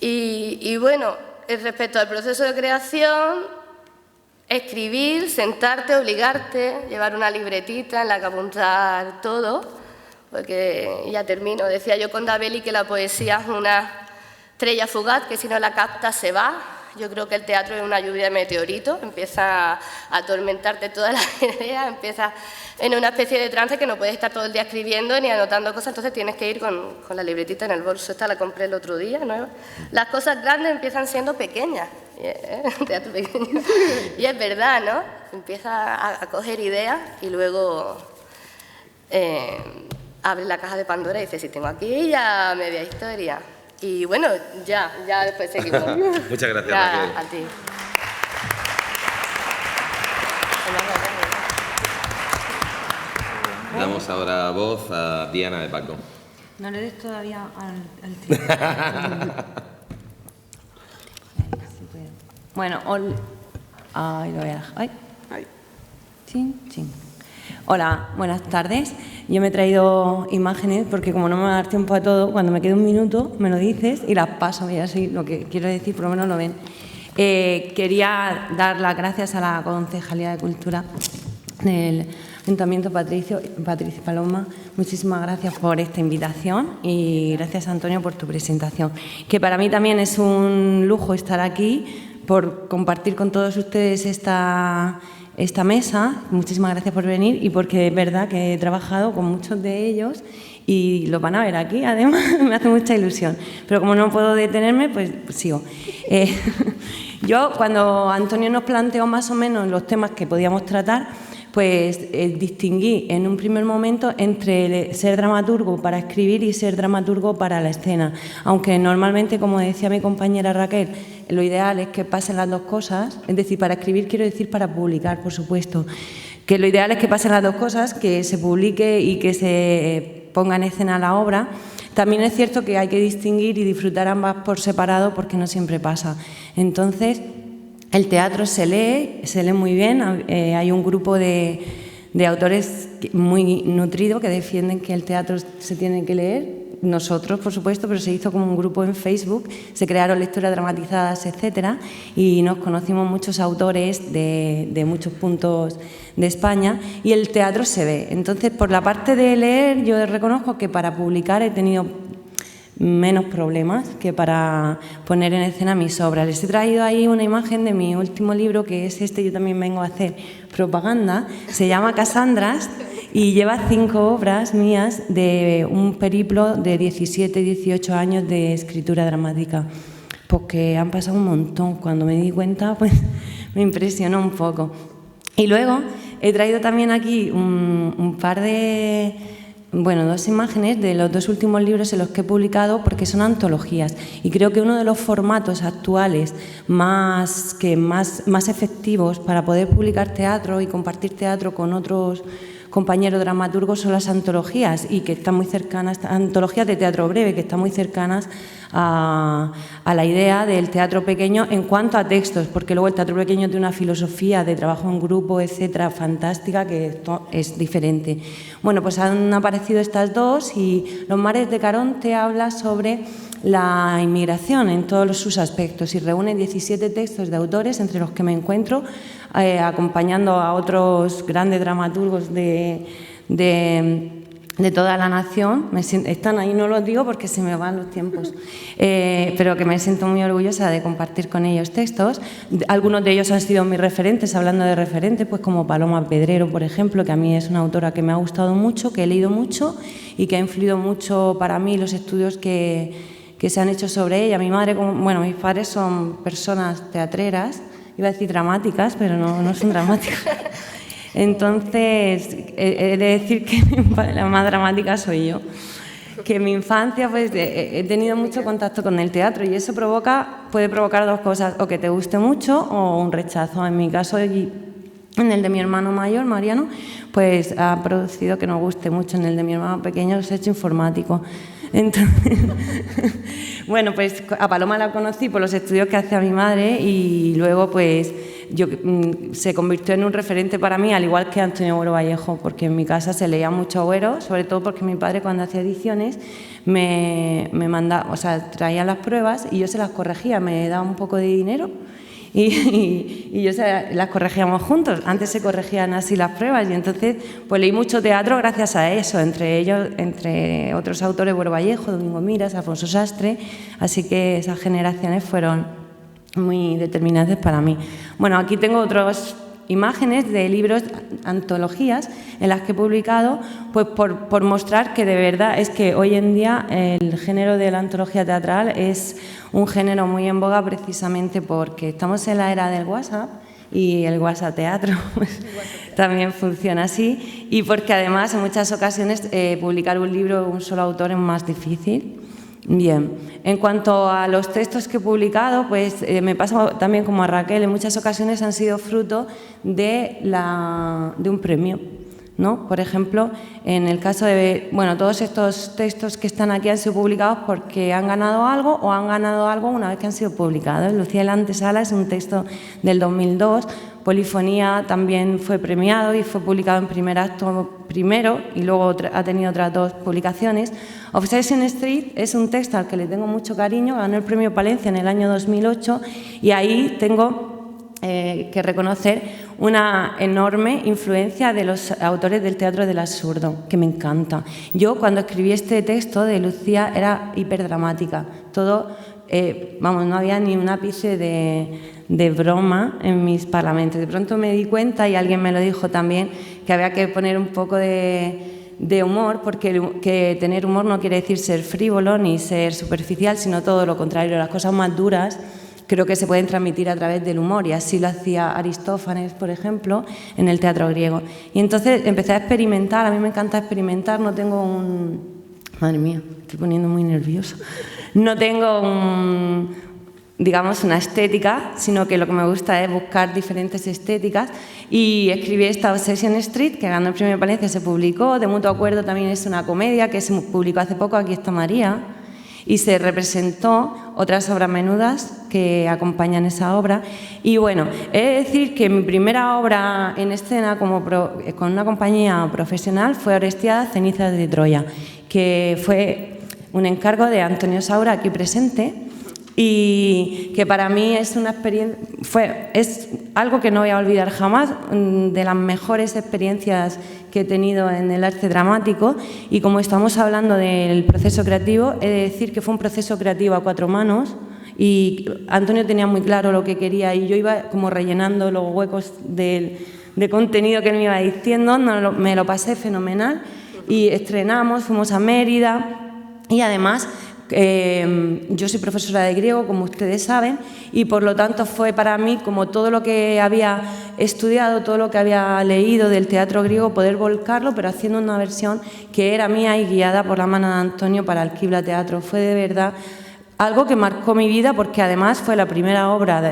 Y bueno, respecto al proceso de creación, escribir, sentarte, obligarte, llevar una libretita en la que apuntar todo, porque ya termino. Decía yo con Dabelli que la poesía es una estrella fugaz que si no la captas se va. Yo creo que el teatro es una lluvia de meteoritos, empieza a atormentarte todas las ideas, empieza en una especie de trance que no puedes estar todo el día escribiendo ni anotando cosas, entonces tienes que ir con la libretita en el bolso. Esta la compré el otro día, ¿no? Las cosas grandes empiezan siendo pequeñas, teatro pequeño. Y es verdad, ¿no? Empieza a coger ideas y luego abre la caja de Pandora y dice, si tengo aquí ya media historia. Y bueno, ya después seguimos. Muchas gracias, Raquel. A ti. Damos ahora voz a Diana de Paco. No le des todavía al título. Bueno, ahí lo voy a dejar. Ay. Chin, chin. Hola, buenas tardes. Yo me he traído imágenes porque como no me va a dar tiempo a todo, cuando me quede un minuto me lo dices y las paso y así lo que quiero decir por lo menos lo ven. Quería dar las gracias a la Concejalía de Cultura del Ayuntamiento Patricia Paloma. Muchísimas gracias por esta invitación y gracias, Antonio, por tu presentación. Que para mí también es un lujo estar aquí por compartir con todos ustedes esta mesa. Muchísimas gracias por venir y porque es verdad que he trabajado con muchos de ellos y los van a ver aquí, además me hace mucha ilusión. Pero como no puedo detenerme, pues sigo. Yo, cuando Antonio nos planteó más o menos los temas que podíamos tratar, pues distinguí en un primer momento entre ser dramaturgo para escribir y ser dramaturgo para la escena. Aunque normalmente, como decía mi compañera Raquel, lo ideal es que pasen las dos cosas, es decir, para escribir quiero decir para publicar, por supuesto, que lo ideal es que pasen las dos cosas, que se publique y que se ponga en escena la obra. También es cierto que hay que distinguir y disfrutar ambas por separado porque no siempre pasa. Entonces, el teatro se lee muy bien, hay un grupo de autores muy nutrido que defienden que el teatro se tiene que leer. Nosotros, por supuesto, pero se hizo como un grupo en Facebook, se crearon lecturas dramatizadas, etcétera, y nos conocimos muchos autores de muchos puntos de España y el teatro se ve. Entonces, por la parte de leer, yo reconozco que para publicar he tenido menos problemas que para poner en escena mis obras. Les he traído ahí una imagen de mi último libro, que es yo también vengo a hacer propaganda, se llama Casandras y lleva 5 obras mías de un periplo de 17, 18 años de escritura dramática, porque han pasado un montón. Cuando me di cuenta, pues me impresionó un poco. Y luego he traído también aquí un par de... Bueno, 2 imágenes de los 2 últimos libros en los que he publicado porque son antologías y creo que uno de los formatos actuales más efectivos para poder publicar teatro y compartir teatro con otros compañeros dramaturgos son las antologías y que están muy cercanas, antologías de teatro breve, que están muy cercanas a la idea del teatro pequeño en cuanto a textos, porque luego el teatro pequeño tiene una filosofía de trabajo en grupo, etcétera, fantástica, que esto es diferente. Bueno, pues han aparecido estas 2 y Los mares de Caronte habla sobre la inmigración en todos sus aspectos y reúne 17 textos de autores, entre los que me encuentro, acompañando a otros grandes dramaturgos de de toda la nación. Están ahí, no los digo porque se me van los tiempos, pero que me siento muy orgullosa de compartir con ellos textos. Algunos de ellos han sido mis referentes, hablando de referentes, pues como Paloma Pedrero, por ejemplo, que a mí es una autora que me ha gustado mucho, que he leído mucho y que ha influido mucho para mí los estudios que se han hecho sobre ella. Mi madre, bueno, mis padres son personas teatreras, iba a decir dramáticas, pero no son dramáticos. Entonces, he de decir que la más dramática soy yo. Que en mi infancia pues, he tenido mucho contacto con el teatro y eso puede provocar dos cosas, o que te guste mucho o un rechazo. En mi caso, y en el de mi hermano mayor, Mariano, pues ha producido que nos guste mucho. En el de mi hermano pequeño, los he hecho informático. Entonces, bueno, pues a Paloma la conocí por los estudios que hacía mi madre y luego pues se convirtió en un referente para mí, al igual que Antonio Agüero Vallejo, porque en mi casa se leía mucho Agüero, sobre todo porque mi padre cuando hacía ediciones me mandaba, o sea, traía las pruebas y yo se las corregía, me daba un poco de dinero y yo las corregíamos juntos. Antes se corregían así las pruebas y entonces pues leí mucho teatro gracias a eso, entre otros autores, Agüero Vallejo, Domingo Miras, Alfonso Sastre, así que esas generaciones fueron muy determinantes para mí. Bueno, aquí tengo otras imágenes de libros, antologías en las que he publicado, pues por mostrar que de verdad es que hoy en día el género de la antología teatral es un género muy en boga precisamente porque estamos en la era del WhatsApp y el WhatsApp teatro pues, también funciona así y porque además en muchas ocasiones publicar un libro de un solo autor es más difícil. Bien, en cuanto a los textos que he publicado, pues me pasa también como a Raquel, en muchas ocasiones han sido fruto de un premio, ¿no? Por ejemplo, en el caso de, bueno, todos estos textos que están aquí han sido publicados porque han ganado algo o han ganado algo una vez que han sido publicados. Lucía de la Antesala es un texto del 2002, Polifonía también fue premiado y fue publicado en primer acto primero y luego ha tenido otras dos publicaciones. Obsession Street es un texto al que le tengo mucho cariño, ganó el premio Palencia en el año 2008 y ahí tengo que reconocer una enorme influencia de los autores del teatro del absurdo, que me encanta. Yo cuando escribí este texto de Lucía era hiperdramática, todo, vamos, no había ni un ápice de broma en mis parlamentos. De pronto me di cuenta, y alguien me lo dijo también, que había que poner un poco de humor, porque que tener humor no quiere decir ser frívolo ni ser superficial, sino todo lo contrario, las cosas más duras creo que se pueden transmitir a través del humor y así lo hacía Aristófanes, por ejemplo, en el teatro griego. Y entonces empecé a experimentar, a mí me encanta experimentar, no tengo un... Madre mía, me estoy poniendo muy nerviosa. No tengo digamos, una estética, sino que lo que me gusta es buscar diferentes estéticas y escribí esta Obsession Street, que ganó el premio Palencia, se publicó, de mutuo acuerdo también es una comedia que se publicó hace poco, Aquí está María, y se representó otras obras menudas que acompañan esa obra. Y bueno, he de decir que mi primera obra en escena con una compañía profesional fue Orestiada, Cenizas de Troya, que fue un encargo de Antonio Saura, aquí presente, y que para mí es una experiencia, es algo que no voy a olvidar jamás, de las mejores experiencias que he tenido en el arte dramático. Y como estamos hablando del proceso creativo, he de decir que fue un proceso creativo a cuatro manos y Antonio tenía muy claro lo que quería y yo iba como rellenando los huecos de contenido que él me iba diciendo. Me lo pasé fenomenal y estrenamos, fuimos a Mérida y además yo soy profesora de griego, como ustedes saben, y por lo tanto fue para mí como todo lo que había estudiado, todo lo que había leído del teatro griego, poder volcarlo, pero haciendo una versión que era mía y guiada por la mano de Antonio para el Kibla Teatro. Fue de verdad algo que marcó mi vida porque además fue la primera obra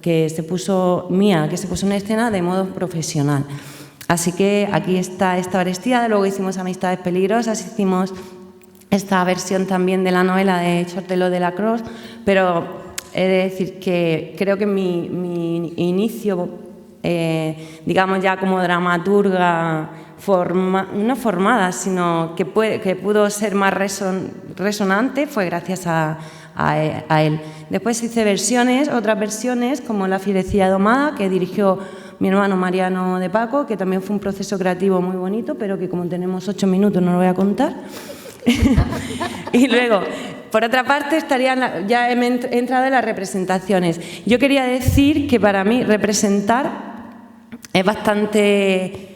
que se puso en escena de modo profesional. Así que aquí está esta Orestiada, luego hicimos Amistades Peligrosas, hicimos esta versión también de la novela de Chorteló de la Croix, pero he de decir que creo que mi inicio, digamos ya como dramaturga, no formada, sino que pudo ser más resonante, fue gracias a él. Después hice otras versiones, como La Fierecilla Domada, que dirigió mi hermano Mariano de Paco, que también fue un proceso creativo muy bonito, pero que como tenemos 8 minutos no lo voy a contar. Y luego, por otra parte, ya he entrado en las representaciones. Yo quería decir que para mí representar es bastante...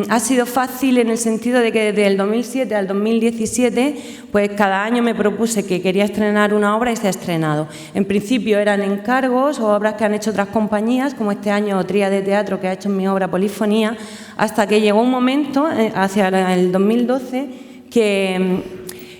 ha sido fácil en el sentido de que desde el 2007 al 2017, pues cada año me propuse que quería estrenar una obra y se ha estrenado. En principio eran encargos o obras que han hecho otras compañías, como este año Tríade Teatro, que ha hecho mi obra Polifonía, hasta que llegó un momento, hacia el 2012,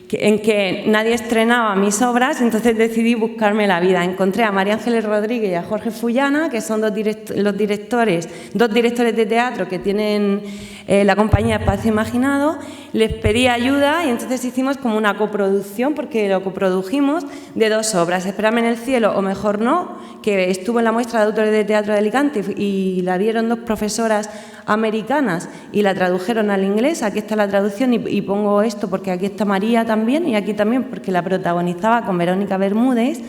en que nadie estrenaba mis obras, entonces decidí buscarme la vida. Encontré a María Ángeles Rodríguez y a Jorge Fullana, que son dos directores de teatro que tienen la compañía Espacio Imaginado. Les pedí ayuda y entonces hicimos como una coproducción, porque lo coprodujimos, de 2 obras, Espérame en el cielo o Mejor no, que estuvo en la muestra de autores de teatro de Alicante y la vieron 2 profesoras americanas y la tradujeron al inglés. Aquí está la traducción y pongo esto porque aquí está María también y aquí también porque la protagonizaba con Verónica Bermúdez.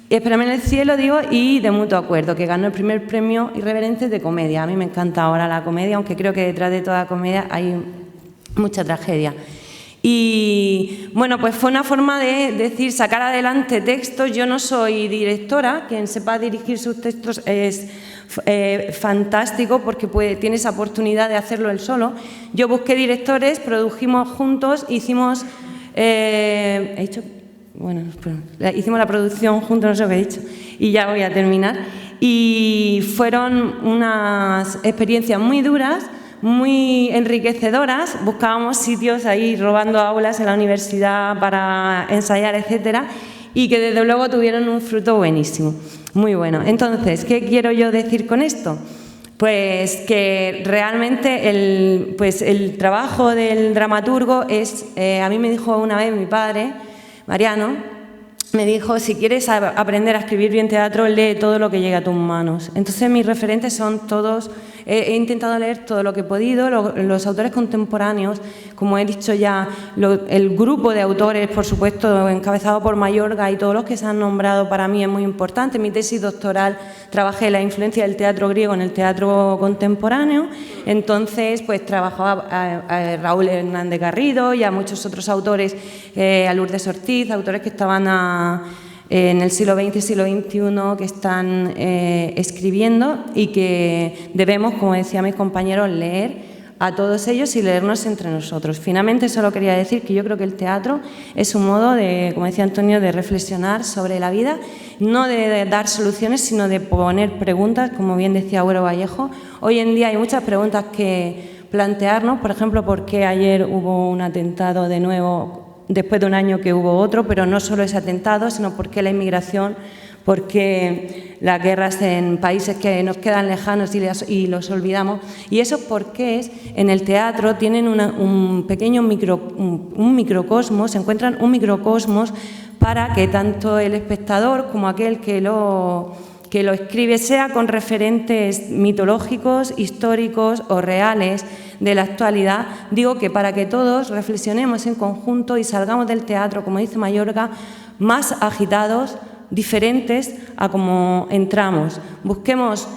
Espérame en el cielo, digo, y De mutuo acuerdo, que ganó el primer premio Irreverentes de comedia. A mí me encanta ahora la comedia, aunque creo que detrás de toda comedia hay mucha tragedia. Y bueno, pues fue una forma de decir, sacar adelante textos. Yo no soy directora, quien sepa dirigir sus textos es fantástico porque tiene esa oportunidad de hacerlo él solo. Yo busqué directores, produjimos juntos, hicimos la producción juntos, no sé lo que he dicho, y ya voy a terminar. Y fueron unas experiencias muy duras, muy enriquecedoras. Buscábamos sitios ahí robando aulas en la universidad para ensayar, etcétera, y que desde luego tuvieron un fruto buenísimo, muy bueno. Entonces, ¿qué quiero yo decir con esto? Pues que realmente el trabajo del dramaturgo es, a mí me dijo una vez mi padre, Mariano, me dijo, si quieres aprender a escribir bien teatro, lee todo lo que llegue a tus manos. Entonces mis referentes son todos, he intentado leer todo lo que he podido, los autores contemporáneos, como he dicho ya, el grupo de autores, por supuesto, encabezado por Mayorga y todos los que se han nombrado para mí es muy importante. En mi tesis doctoral trabajé la influencia del teatro griego en el teatro contemporáneo, entonces pues trabajaba a Raúl Hernández Garrido y a muchos otros autores, a Lourdes Ortiz, autores que estaban en el siglo XX y siglo XXI que están escribiendo y que debemos, como decían mis compañeros, leer a todos ellos y leernos entre nosotros. Finalmente, solo quería decir que yo creo que el teatro es un modo de, como decía Antonio, de reflexionar sobre la vida, no de dar soluciones, sino de poner preguntas, como bien decía Agüero Vallejo. Hoy en día hay muchas preguntas que plantearnos, por ejemplo, ¿por qué ayer hubo un atentado de nuevo después de un año que hubo otro? Pero no solo ese atentado, sino por qué la inmigración, por qué las guerras en países que nos quedan lejanos y los olvidamos. Y esos porqués en el teatro tienen un pequeño microcosmos, se encuentran un microcosmos para que tanto el espectador como aquel que lo escribe sea con referentes mitológicos, históricos o reales de la actualidad. Digo que para que todos reflexionemos en conjunto y salgamos del teatro, como dice Mayorga, más agitados, diferentes a como entramos. Busquemos,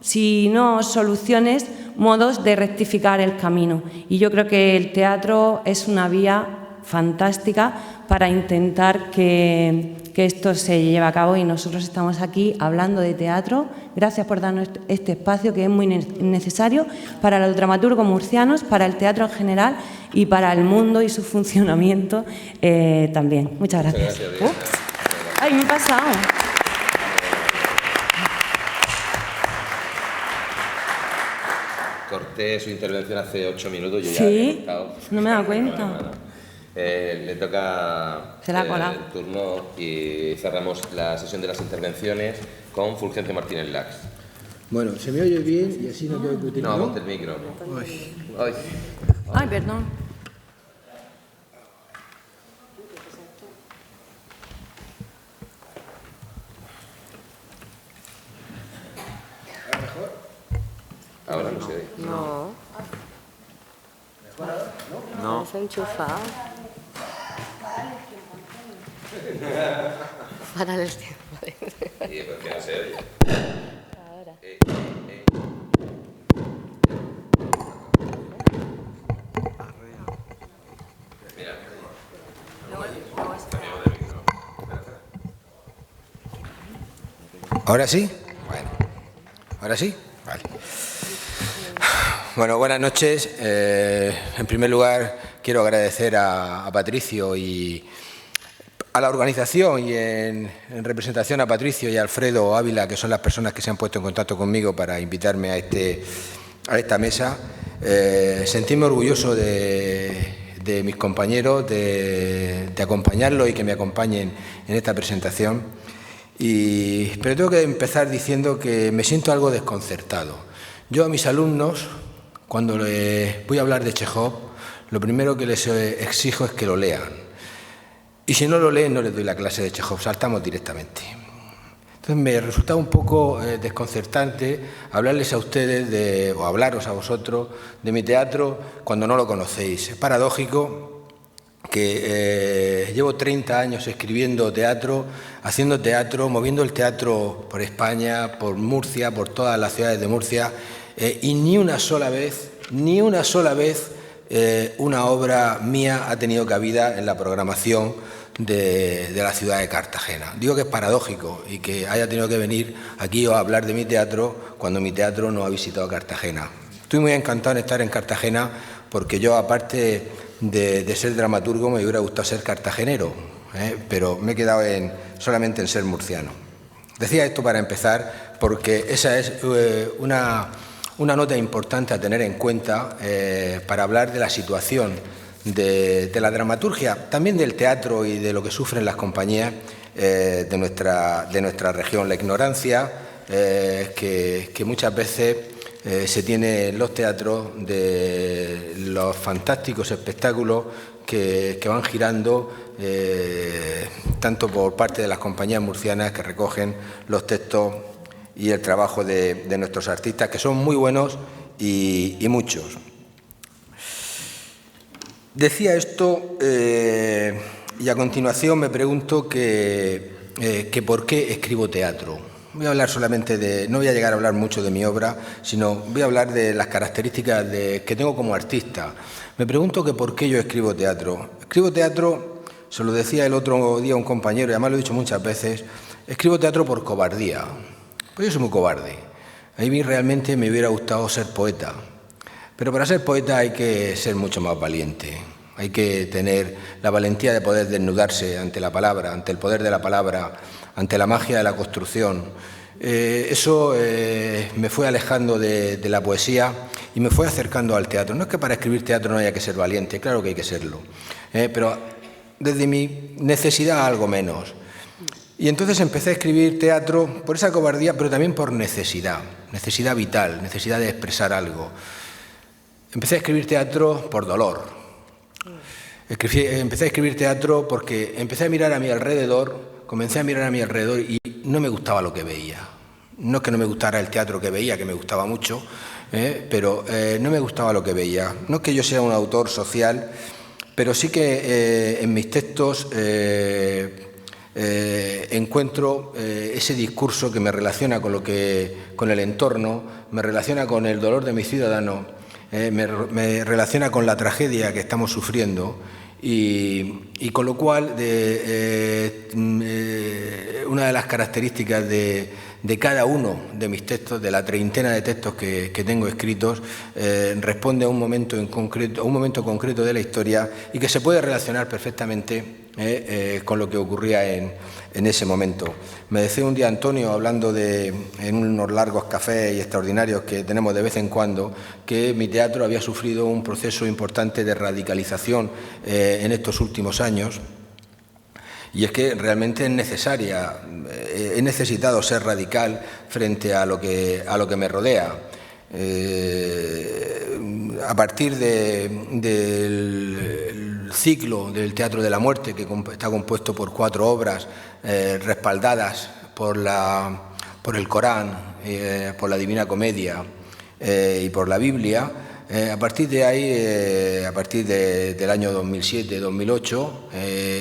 si no soluciones, modos de rectificar el camino. Y yo creo que el teatro es una vía fantástica para intentar que esto se lleve a cabo, y nosotros estamos aquí hablando de teatro. Gracias por darnos este espacio que es muy necesario para los dramaturgos murcianos, para el teatro en general y para el mundo y su funcionamiento también. Muchas gracias. Muchas gracias. ¡Ay, me he pasado! Corté su intervención hace 8 minutos. Yo ¿Sí? Ya no me he dado cuenta. Le toca el turno y cerramos la sesión de las intervenciones con Fulgencio Martínez Lax. Bueno, se me oye bien y así no tengo que utilizar. No, ponte el micro. Ay, perdón. Ahora no se oye. No. No. Es enchufado. Para el tiempo. ¿Y por qué no se oye? Ahora. ¿Ahora sí? Bueno. ¿Ahora sí? Vale. Bueno, buenas noches. En primer lugar, quiero agradecer a Patricio y a la organización y en representación a Patricio y a Alfredo Ávila, que son las personas que se han puesto en contacto conmigo para invitarme a esta mesa. Sentirme orgulloso de mis compañeros, de acompañarlos y que me acompañen en esta presentación. Pero tengo que empezar diciendo que me siento algo desconcertado. Yo a mis alumnos, cuando les voy a hablar de Chejov, lo primero que les exijo es que lo lean. Y si no lo leen, no les doy la clase de Chejov, saltamos directamente. Entonces me resulta un poco desconcertante hablarles a ustedes o hablaros a vosotros de mi teatro cuando no lo conocéis. Es paradójico que llevo 30 años escribiendo teatro, haciendo teatro, moviendo el teatro por España, por Murcia, por todas las ciudades de Murcia, y ni una sola vez una obra mía ha tenido cabida en la programación de la ciudad de Cartagena. Digo que es paradójico y que haya tenido que venir aquí a hablar de mi teatro cuando mi teatro no ha visitado Cartagena. Estoy muy encantado de estar en Cartagena porque yo, aparte de ser dramaturgo, me hubiera gustado ser cartagenero, pero me he quedado solamente en ser murciano. Decía esto para empezar porque esa es una nota importante a tener en cuenta para hablar de la situación de la dramaturgia, también del teatro y de lo que sufren las compañías de nuestra región. La ignorancia que muchas veces se tiene en los teatros de los fantásticos espectáculos que van girando tanto por parte de las compañías murcianas que recogen los textos y el trabajo de nuestros artistas, que son muy buenos y muchos. Decía esto y a continuación me pregunto que por qué escribo teatro. Voy a hablar solamente no voy a llegar a hablar mucho de mi obra, sino voy a hablar de las características que tengo como artista. Me pregunto que por qué yo escribo teatro. Escribo teatro, se lo decía el otro día un compañero, y además lo he dicho muchas veces, escribo teatro por cobardía. Pues yo soy muy cobarde. A mí realmente me hubiera gustado ser poeta. Pero para ser poeta hay que ser mucho más valiente. Hay que tener la valentía de poder desnudarse ante la palabra, ante el poder de la palabra, ante la magia de la construcción. Eso me fue alejando de la poesía y me fue acercando al teatro. No es que para escribir teatro no haya que ser valiente, claro que hay que serlo, pero desde mi necesidad algo menos. Y entonces empecé a escribir teatro por esa cobardía, pero también por necesidad vital, necesidad de expresar algo. Empecé a escribir teatro por dolor. Empecé a escribir teatro porque empecé a mirar a mi alrededor, comencé a mirar a mi alrededor y no me gustaba lo que veía. No es que no me gustara el teatro que veía, que me gustaba mucho, pero no me gustaba lo que veía. No es que yo sea un autor social, pero sí que en mis textos encuentro ese discurso que me relaciona con el entorno, me relaciona con el dolor de mis ciudadanos, me relaciona con la tragedia que estamos sufriendo y con lo cual una de las características de cada uno de mis textos, de la treintena de textos que tengo escritos, responde a un momento concreto de la historia y que se puede relacionar perfectamente con lo que ocurría en ese momento. Me decía un día Antonio, hablando en unos largos cafés y extraordinarios que tenemos de vez en cuando, que mi teatro había sufrido un proceso importante de radicalización en estos últimos años. Y es que realmente es necesaria, he necesitado ser radical frente a lo que me rodea. A partir del ciclo del Teatro de la Muerte, que está compuesto por 4 obras respaldadas por el Corán, por la Divina Comedia y por la Biblia, a partir de ahí, a partir del año 2007-2008,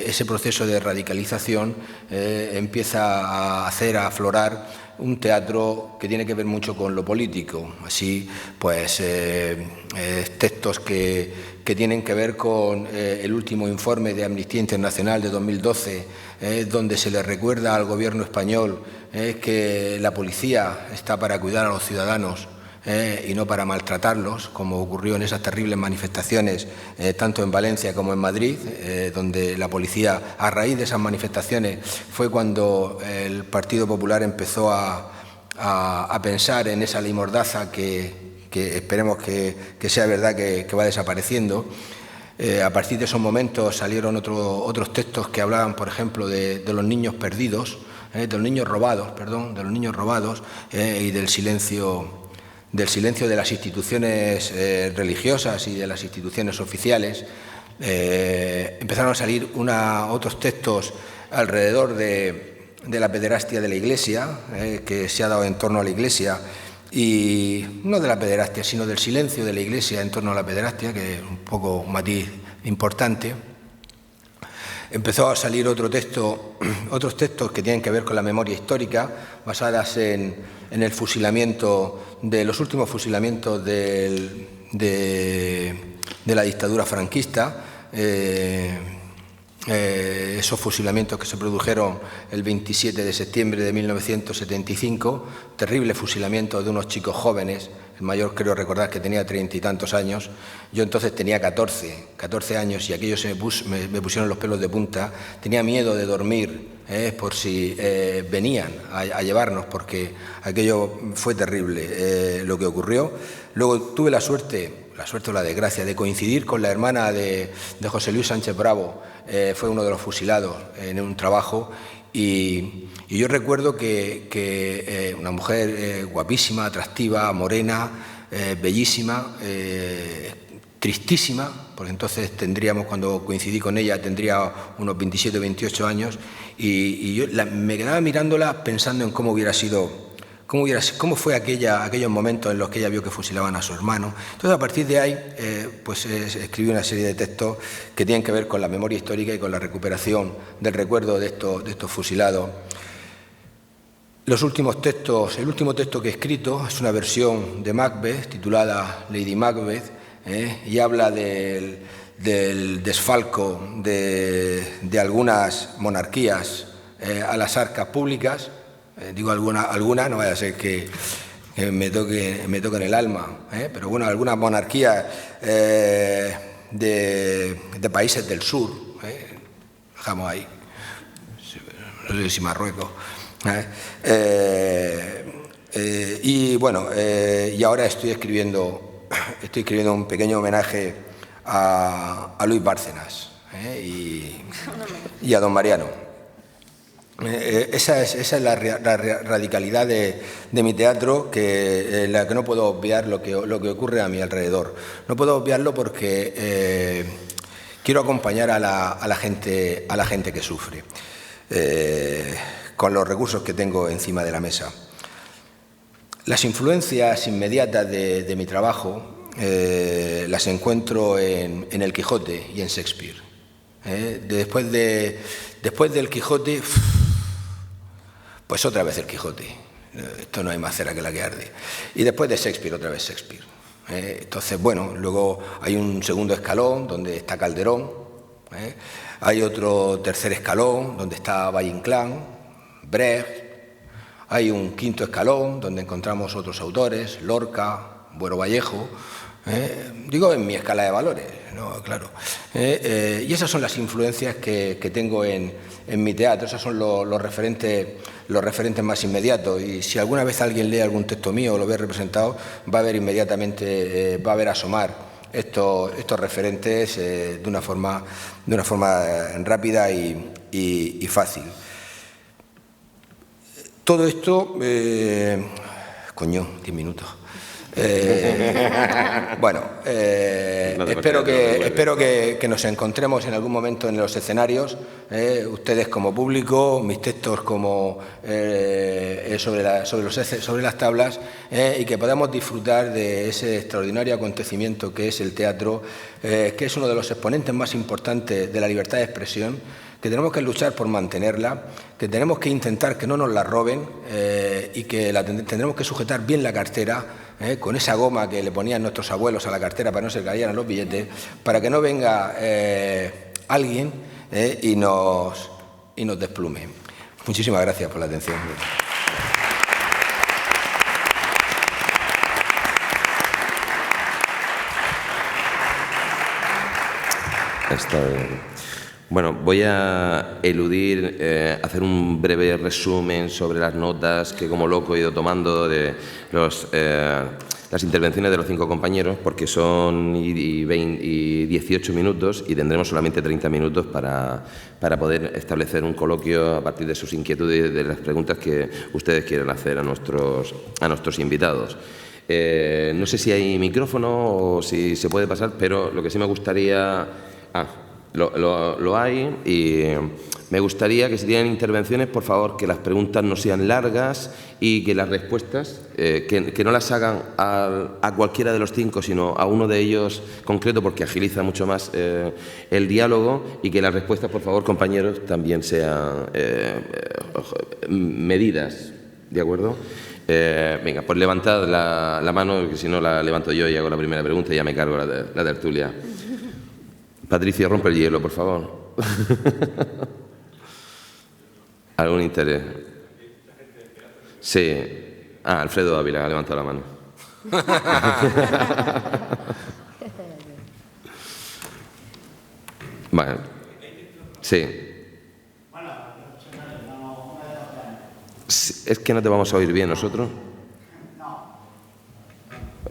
ese proceso de radicalización empieza a hacer aflorar un teatro que tiene que ver mucho con lo político, así pues textos que tienen que ver con el último informe de Amnistía Internacional de 2012, donde se le recuerda al gobierno español que la policía está para cuidar a los ciudadanos y no para maltratarlos, como ocurrió en esas terribles manifestaciones, tanto en Valencia como en Madrid, donde la policía, a raíz de esas manifestaciones, fue cuando el Partido Popular empezó a pensar en esa ley mordaza que esperemos que sea verdad que va desapareciendo. A partir de esos momentos salieron otros textos que hablaban, por ejemplo, de los niños perdidos, de los niños robados, y del silencio de las instituciones religiosas y de las instituciones oficiales. Empezaron a salir otros textos alrededor de la pederastia de la Iglesia, que se ha dado en torno a la Iglesia, y no de la pederastia, sino del silencio de la Iglesia en torno a la pederastia, que es un poco un matiz importante. Empezó a salir otros textos que tienen que ver con la memoria histórica, basadas en el fusilamiento, de los últimos fusilamientos de la dictadura franquista, esos fusilamientos que se produjeron el 27 de septiembre de 1975, terrible fusilamiento de unos chicos jóvenes. El mayor, creo recordar, que tenía 30 y tantos años. Yo entonces tenía 14 años, y aquellos me pusieron los pelos de punta. Tenía miedo de dormir por si venían a llevarnos, porque aquello fue terrible lo que ocurrió. Luego tuve la suerte o la desgracia de coincidir con la hermana de José Luis Sánchez Bravo. Fue uno de los fusilados en un trabajo. Y yo recuerdo que una mujer guapísima, atractiva, morena, bellísima, tristísima, porque entonces cuando coincidí con ella, tendría unos 27 o 28 años, y yo me quedaba mirándola pensando en cómo fue aquellos momentos en los que ella vio que fusilaban a su hermano. Entonces, a partir de ahí, escribí una serie de textos que tienen que ver con la memoria histórica y con la recuperación del recuerdo de estos fusilados. El último texto que he escrito es una versión de Macbeth, titulada Lady Macbeth, y habla del desfalco de algunas monarquías a las arcas públicas. Digo alguna, no vaya a ser que me toque en el alma, pero bueno, algunas monarquías de países del sur, dejamos ahí, no sé si Marruecos, y bueno, y ahora estoy escribiendo un pequeño homenaje a Luis Bárcenas y a don Mariano. Esa es la radicalidad de mi teatro, la que no puedo obviar lo que ocurre a mi alrededor. No puedo obviarlo porque quiero acompañar a la gente que sufre, con los recursos que tengo encima de la mesa. Las influencias inmediatas de mi trabajo las encuentro en El Quijote y en Shakespeare. Después del Quijote, pues otra vez el Quijote. Esto no hay más cera que la que arde. Y después de Shakespeare, otra vez Shakespeare. Entonces, bueno, luego hay un segundo escalón donde está Calderón. Hay otro tercer escalón donde está Valle Inclán, Brecht. Hay un quinto escalón donde encontramos otros autores, Lorca, Buero Vallejo. Digo en mi escala de valores, ¿no? Claro. Y esas son las influencias que tengo en mi teatro. Esos son los referentes más inmediatos. Y si alguna vez alguien lee algún texto mío o lo ve representado, va a ver inmediatamente, va a ver asomar estos referentes de una forma rápida y fácil. Todo esto, 10 minutos. Bueno, espero que nos encontremos en algún momento en los escenarios, ustedes como público, mis textos como sobre las tablas, y que podamos disfrutar de ese extraordinario acontecimiento que es el teatro, que es uno de los exponentes más importantes de la libertad de expresión, que tenemos que luchar por mantenerla, que tenemos que intentar que no nos la roben y que tendremos que sujetar bien la cartera, con esa goma que le ponían nuestros abuelos a la cartera para no se cayeran los billetes, para que no venga alguien y nos desplume. Muchísimas gracias por la atención. Está bien. Bueno, voy a eludir hacer un breve resumen sobre las notas que como loco he ido tomando de las intervenciones de los 5 compañeros, porque son 18 minutos y tendremos solamente 30 minutos para poder establecer un coloquio a partir de sus inquietudes y de las preguntas que ustedes quieran hacer a nuestros invitados. No sé si hay micrófono o si se puede pasar, pero lo que sí me gustaría... Lo hay, y me gustaría que si tienen intervenciones, por favor, que las preguntas no sean largas y que las respuestas, que no las hagan a cualquiera de los 5, sino a uno de ellos concreto, porque agiliza mucho más el diálogo, y que las respuestas, por favor, compañeros, también sean medidas, ¿de acuerdo? Venga, pues levantad la mano, que si no la levanto yo y hago la primera pregunta y ya me cargo la tertulia. Patricia, rompe el hielo, por favor. ¿Algún interés? Sí. Alfredo Ávila ha levantado la mano. Vale. Sí. ¿Es que no te vamos a oír bien nosotros?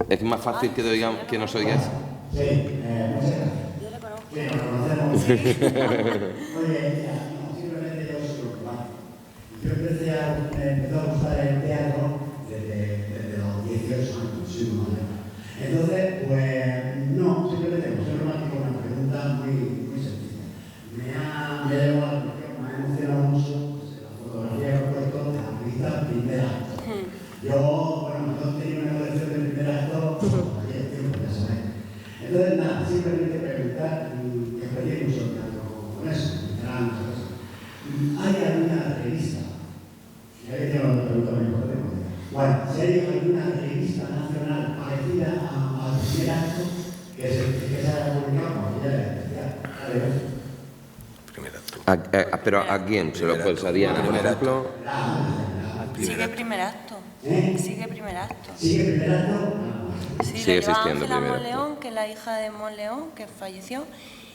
¿Es más fácil que nos oigas? Sí, oye, simplemente yo soy preocupante. Yo empecé a gustar el teatro desde los 18 años, soy un mayor. Entonces, pues, no, simplemente soy romántico, una pregunta muy sencilla. Me ha llevado a la atención, me ha emocionado mucho la fotografía que he puesto de la revista Primer Acto. Yo tenía una colección de primer acto por aquel tiempo, ya sabéis. Entonces, nada, simplemente preguntar, que aprendí mucho con eso, ¿hay alguna revista? Y ahí tengo una pregunta muy importante. Bueno, si hay alguna revista nacional parecida al primer acto que se haya publicado, porque ya es especial. ¿Pero a quién? ¿Se lo puedes a Diana, por ejemplo? Sigue primer acto. Sigue primer acto. ¿Sigue primer acto? Sí, sigue lo lleva existiendo Ángela primer Monleón, acto. que es la hija de Monleón, que falleció,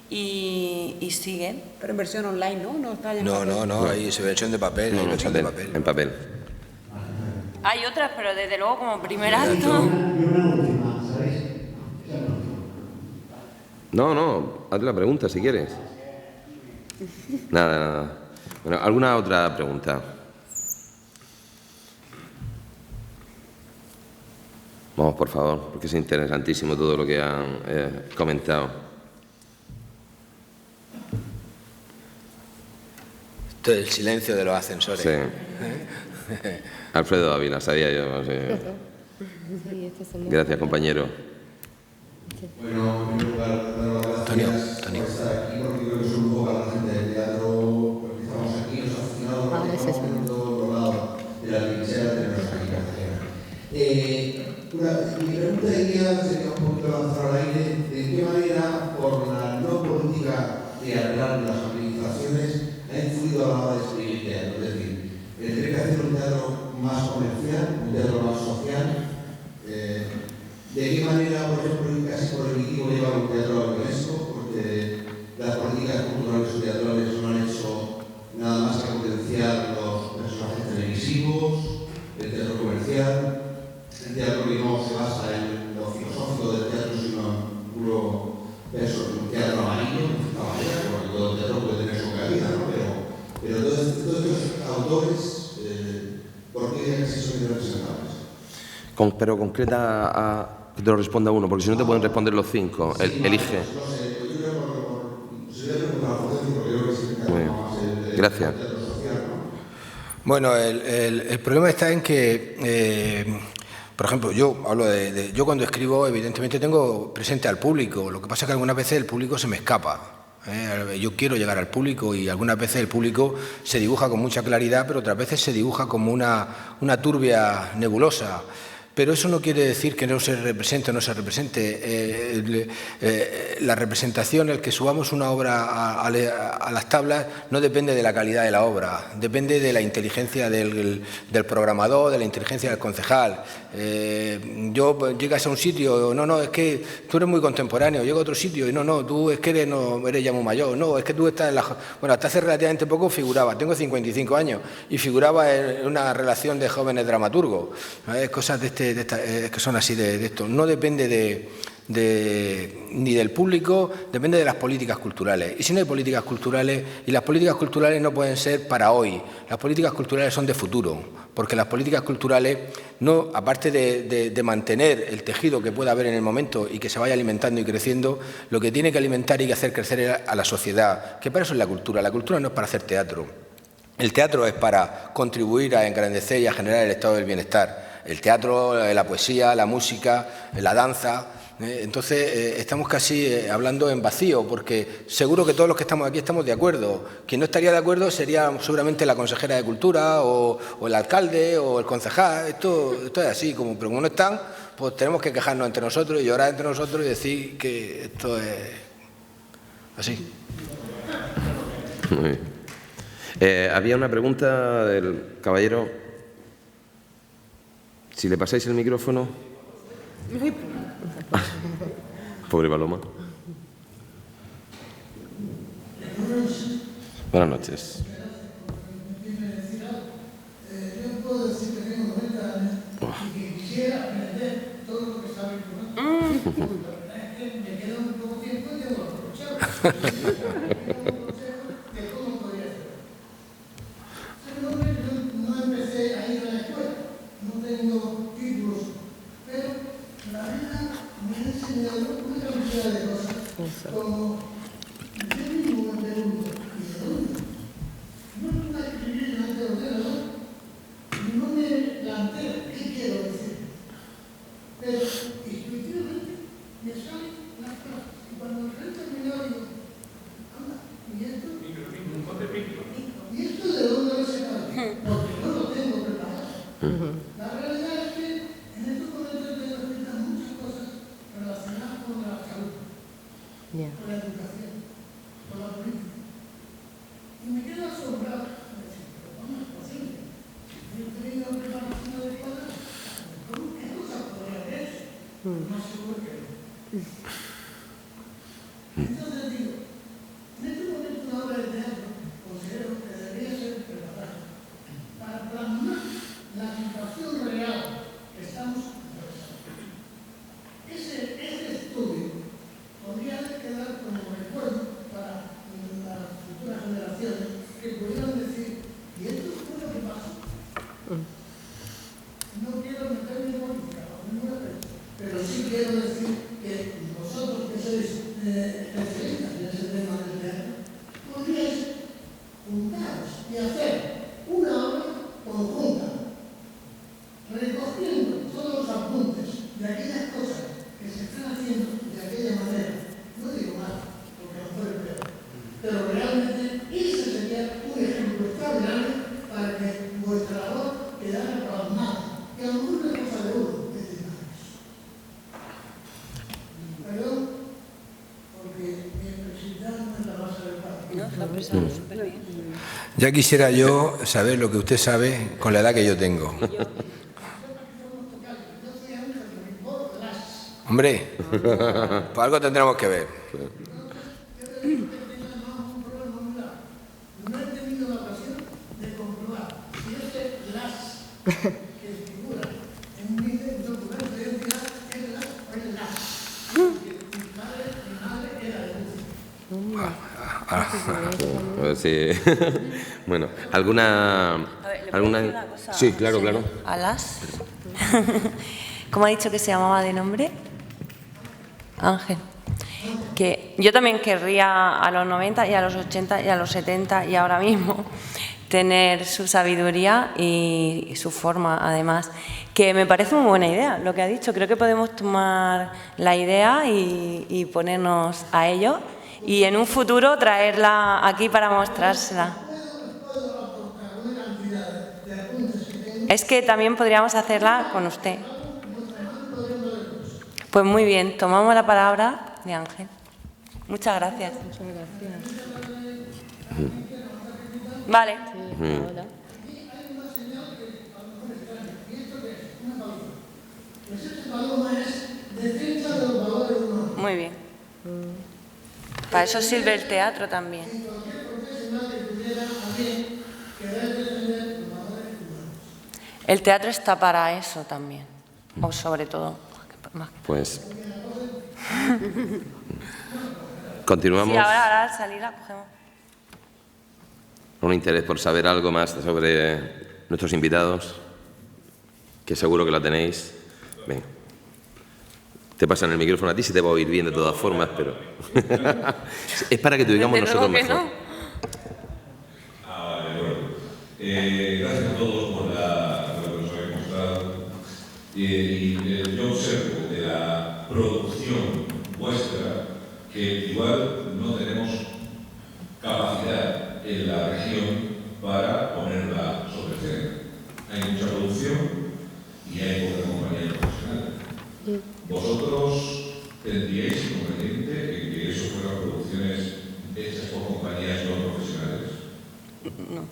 y sigue. Pero en versión online, ¿no? No, está en No, hay versión de papel, hay versión de papel. En papel. Hay otras, pero desde luego como primer Y acto. una última, ¿sabéis? No, haz la pregunta si quieres. Nada. Bueno, ¿alguna otra pregunta? Vamos, por favor, porque es interesantísimo todo lo que han comentado. Esto es el silencio de los ascensores. Sí. Alfredo Ávila, sabía yo. Sí. Gracias, compañero. Bueno, en primer lugar, dar las gracias por estar aquí, porque creo que es un poco para la gente del teatro, porque estamos aquí, nos ha funcionado, en todos lados de la trinchera tenemos aquí Cartagena. Mi pregunta sería un poquito lanzar al aire, ¿de qué manera, por la no política teatral de las administraciones, ha influido a la hora de escribir teatro? Es decir, ¿tiene que hacer un teatro más comercial, un teatro más social? ¿De qué manera, por ejemplo, casi prohibitivo llevar un teatro a UNESCO? Porque las políticas culturales o teatrales no han hecho nada más que potenciar los personajes televisivos, el teatro comercial. El teatro que no se basa en lo filosófico del teatro, sino en puro un teatro amarillo, porque todo el teatro puede tener su cabida, ¿no? Pero todos estos autores, ¿por qué dirían que sí son irrepresentables? pero concreta a que te lo responda uno, porque si no te pueden responder los 5. Elige. Muy bien. Gracias. Bueno, el problema está en que, por ejemplo, yo hablo yo cuando escribo, evidentemente tengo presente al público. Lo que pasa es que algunas veces el público se me escapa. Yo quiero llegar al público y algunas veces el público se dibuja con mucha claridad, pero otras veces se dibuja como una turbia nebulosa. Pero eso no quiere decir que no se represente o no se represente. La representación, el que subamos una obra a las tablas, no depende de la calidad de la obra, depende de la inteligencia del programador, de la inteligencia del concejal. Llegas a un sitio, no, es que tú eres muy contemporáneo, llego a otro sitio y no, tú es que eres ya muy mayor, no, es que tú estás Bueno, hasta hace relativamente poco figuraba, tengo 55 años y figuraba en una relación de jóvenes dramaturgos, cosas que son así de esto. No depende ni del público, depende de las políticas culturales. Y si no hay políticas culturales, y las políticas culturales no pueden ser para hoy, las políticas culturales son de futuro, porque las políticas culturales, no, aparte de mantener el tejido que pueda haber en el momento y que se vaya alimentando y creciendo, lo que tiene que alimentar y que hacer crecer es a la sociedad, que para eso es la cultura. La cultura no es para hacer teatro. El teatro es para contribuir a engrandecer y a generar el estado del bienestar. El teatro, la poesía, la música, la danza. Entonces, estamos casi hablando en vacío, porque seguro que todos los que estamos aquí estamos de acuerdo. Quien no estaría de acuerdo sería seguramente la consejera de Cultura o el alcalde o el concejal. Esto es así, pero como no están, pues tenemos que quejarnos entre nosotros y llorar entre nosotros y decir que esto es así. Muy bien. Había una pregunta del caballero. Si le pasáis el micrófono. Pobre Paloma. Buenas noches. Yo puedo decir que tengo 90 años y que quisiera aprender todo lo que sabe el me queda un poco tiempo y tengo que aprovecharlo. De cómo podría hacerlo. Yo no empecé a ir a la escuela, no tengo títulos, pero la vida me ha enseñado una cantidad de cosas, como yo mismo me pregunto, ¿y de dónde? No es una escribir delante del ordenador, no me planteo qué quiero decir, pero intuitivamente me salen las frases, y cuando me he terminado digo, anda, ¿y esto? ¿Y esto de dónde lo he sacado? Porque no lo tengo preparado. La realidad es que en estos momentos tengo escritas muchas cosas relacionadas con la salud, con la educación, con la política. Y me quedo asombrado de decir, pero ¿cómo es posible? Yo he tenido preparación adecuada, ¿qué cosas podría haber hecho? Más seguro que no. Entonces digo, en este momento una obra de teatro considero que debería ser preparada para plasmar la situación real que estamos atravesando. Ese estudio podría quedar como recuerdo para las futuras generaciones que pudieran decir, ¿y esto fue lo que pasó? No quiero meterme en política, pero sí quiero decir que vosotros que sois especialistas en ese tema del teatro, podríais juntaros y hacer una obra conjunta, recogiendo todos los apuntes de aquellas cosas que se están haciendo de aquella manera. No digo más, porque no fue el peor, pero realmente ese sería un ejemplo extraordinario para que vuestra labor quedara plasmada, que a lo mejor es cosa de uno, perdón, porque mi expresividad no es la base del padre. Ya quisiera yo saber lo que usted sabe con la edad que yo tengo. Hombre, por algo tendremos que ver. No he tenido la ocasión de comprobar si ese las que figura en mi documento de identidad es las o es las. Mi madre era de A ver si... Bueno, ¿alguna...? A ver, ¿le puedo decir una cosa? Sí, claro, claro. A las... ¿Cómo ha dicho que se llamaba de nombre? Ángel. Que yo también querría a los 90 y a los 80 y a los 70 y ahora mismo tener su sabiduría y su forma, además, que me parece muy buena idea lo que ha dicho. Creo que podemos tomar la idea y ponernos a ello y en un futuro traerla aquí para mostrársela. Es que también podríamos hacerla con usted. Pues muy bien, tomamos la palabra de Ángel. Muchas gracias. Muchas gracias. Vale. Muy bien. Para eso sirve el teatro también. El teatro está para eso también, o sobre todo. Pues continuamos. Sí, ahora al salir la cogemos. Un interés por saber algo más sobre nuestros invitados, que seguro que la tenéis. Venga. Te pasan el micrófono a ti, si te va a oír bien de todas formas, pero es para que te digamos nosotros mejor. Vale, bueno. Gracias a todos por lo que nos habéis mostrado. Yo observo de la producción vuestra que igual no tenemos capacidad en la región para ponerla sobre escena. Hay mucha producción y hay poca compañía profesional. ¿Vosotros tendríais inconveniente en que eso fueran producciones hechas por compañías no profesionales? No,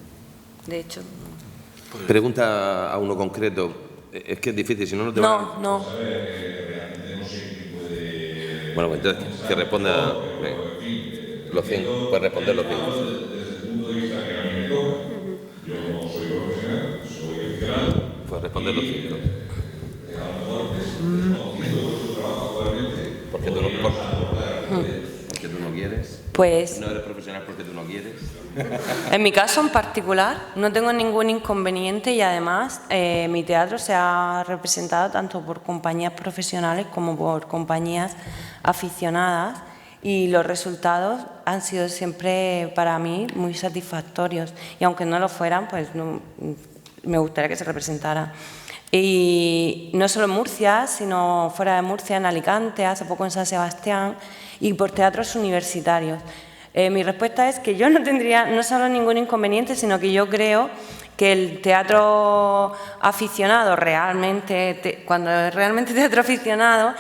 de hecho no. Pregunta a uno concreto. Es que es difícil, si no, no te va a... No. Realmente no sé quién puede... Bueno, pues entonces que responda... Los 5, puedes responder los 5. Desde el punto de vista que a mí me toca, yo no soy profesional, soy aficionado. Puedes responder los 5. A lo mejor desconociendo vuestro trabajo actualmente, Porque tú no quieres. Pues... No eres profesional porque tú no quieres. En mi caso en particular no tengo ningún inconveniente y además mi teatro se ha representado tanto por compañías profesionales como por compañías aficionadas y los resultados han sido siempre para mí muy satisfactorios y aunque no lo fueran, pues no, me gustaría que se representara. Y no solo en Murcia, sino fuera de Murcia, en Alicante, hace poco en San Sebastián y por teatros universitarios. Mi respuesta es que yo no tendría no solo ningún inconveniente, sino que yo creo que el teatro aficionado, cuando es realmente teatro aficionado,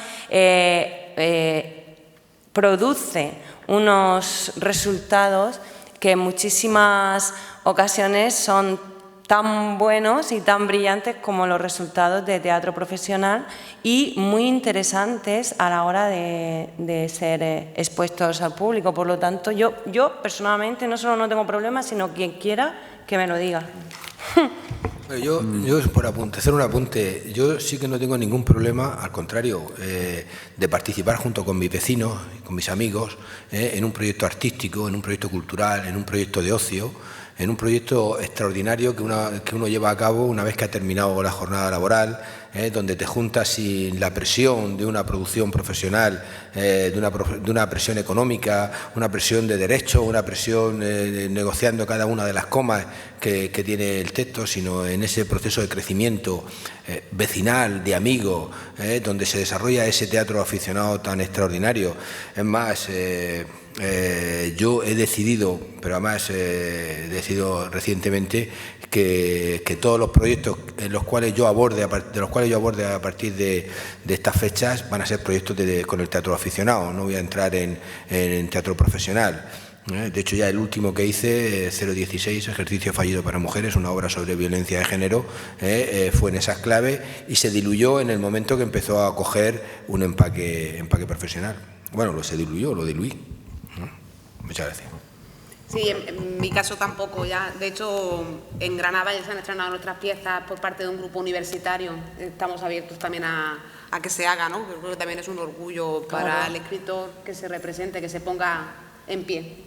produce unos resultados que en muchísimas ocasiones son tan buenos y tan brillantes como los resultados de teatro profesional y muy interesantes a la hora de ser expuestos al público. Por lo tanto, yo personalmente no solo no tengo problemas, sino quien quiera que me lo diga. Yo por hacer un apunte, yo sí que no tengo ningún problema, al contrario, de participar junto con mis vecinos, con mis amigos, en un proyecto artístico, en un proyecto cultural, en un proyecto de ocio, en un proyecto extraordinario que uno lleva a cabo una vez que ha terminado la jornada laboral, donde te juntas sin la presión de una producción profesional, de una presión económica, una presión de derecho, una presión negociando cada una de las comas que tiene el texto, sino en ese proceso de crecimiento vecinal, de amigos, donde se desarrolla ese teatro aficionado tan extraordinario. Es más, yo he decidido, pero además he decidido recientemente que todos los proyectos en los cuales yo aborde a partir de estas fechas van a ser proyectos con el teatro aficionado. No voy a entrar en teatro profesional. De hecho, ya el último que hice, 016, Ejercicio fallido para mujeres, una obra sobre violencia de género, fue en esas claves y se diluyó en el momento que empezó a coger un empaque profesional. Bueno, se diluyó, lo diluí. Muchas gracias. Sí, en mi caso tampoco ya. De hecho, en Granada ya se han estrenado nuestras piezas por parte de un grupo universitario. Estamos abiertos también a que se haga, ¿no? Creo que también es un orgullo para el escritor que se represente, que se ponga en pie.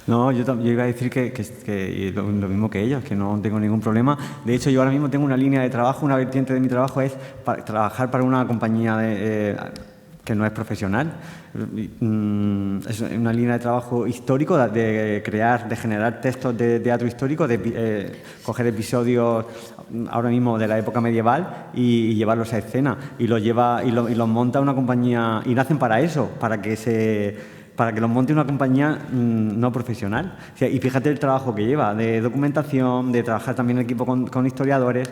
No, yo iba a decir que lo mismo que ellos, que no tengo ningún problema. De hecho, yo ahora mismo tengo una línea de trabajo, una vertiente de mi trabajo es trabajar para una compañía que no es profesional. Es una línea de trabajo histórico de generar textos de teatro histórico, de coger episodios ahora mismo de la época medieval y llevarlos a escena. Y los monta una compañía, y nacen para eso, para que los monte una compañía no profesional. O sea, y fíjate el trabajo que lleva, de documentación, de trabajar también en equipo con historiadores.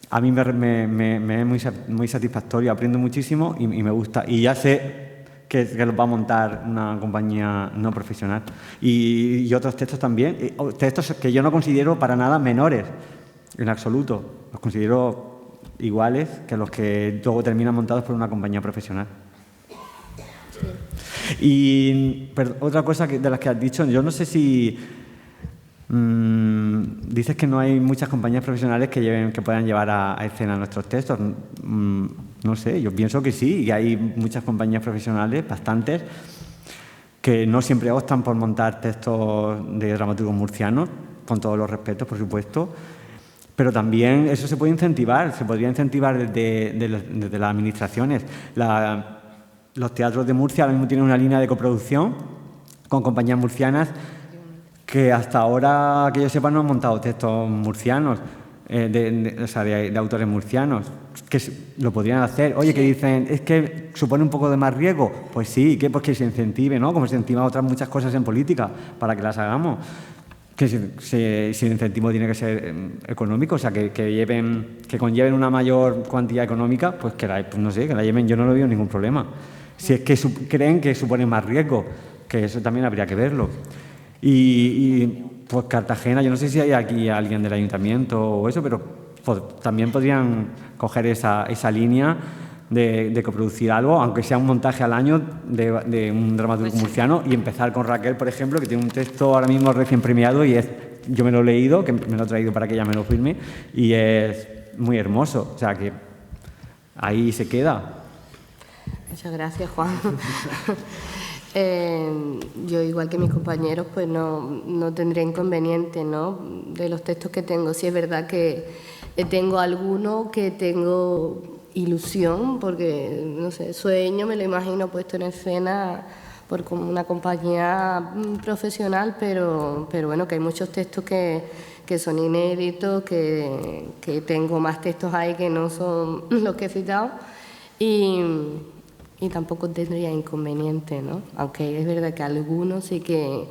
A mí me es muy satisfactorio, aprendo muchísimo y me gusta. Y ya sé que los va a montar una compañía no profesional. Y otros textos también, textos que yo no considero para nada menores, en absoluto. Los considero iguales que los que luego terminan montados por una compañía profesional. Y otra cosa de las que has dicho, yo no sé si dices que no hay muchas compañías profesionales que puedan llevar a escena nuestros textos. No sé, yo pienso que sí, y hay muchas compañías profesionales, bastantes, que no siempre optan por montar textos de dramaturgos murcianos, con todos los respetos, por supuesto, pero también eso se puede incentivar, se podría incentivar desde las administraciones. Los teatros de Murcia ahora mismo tienen una línea de coproducción con compañías murcianas que hasta ahora, que yo sepa, no han montado textos murcianos, de autores murcianos, que lo podrían hacer. Oye, que dicen, es que supone un poco de más riesgo. Pues sí, ¿qué? Pues que se incentive, ¿no? Como se incentivan otras muchas cosas en política, para que las hagamos. Que si el incentivo tiene que ser económico, o sea, que conlleven una mayor cuantía económica, pues que la lleven, yo no lo veo ningún problema. Si es que creen que supone más riesgo, que eso también habría que verlo. Y pues Cartagena, yo no sé si hay aquí alguien del ayuntamiento o eso, pero también podrían coger esa línea de coproducir algo, aunque sea un montaje al año de un dramaturgo murciano, y empezar con Raquel, por ejemplo, que tiene un texto ahora mismo recién premiado y yo me lo he leído, que me lo he traído para que ella me lo firme, y es muy hermoso, o sea que ahí se queda. Muchas gracias, Juan. Yo, igual que mis compañeros, pues no tendré inconveniente, ¿no?, de los textos que tengo. Sí es verdad que tengo alguno que tengo ilusión, porque, no sé, sueño, me lo imagino puesto en escena por como una compañía profesional, pero bueno, que hay muchos textos que son inéditos, que tengo más textos ahí que no son los que he citado, y tampoco tendría inconveniente, ¿no? Aunque es verdad que algunos sí que,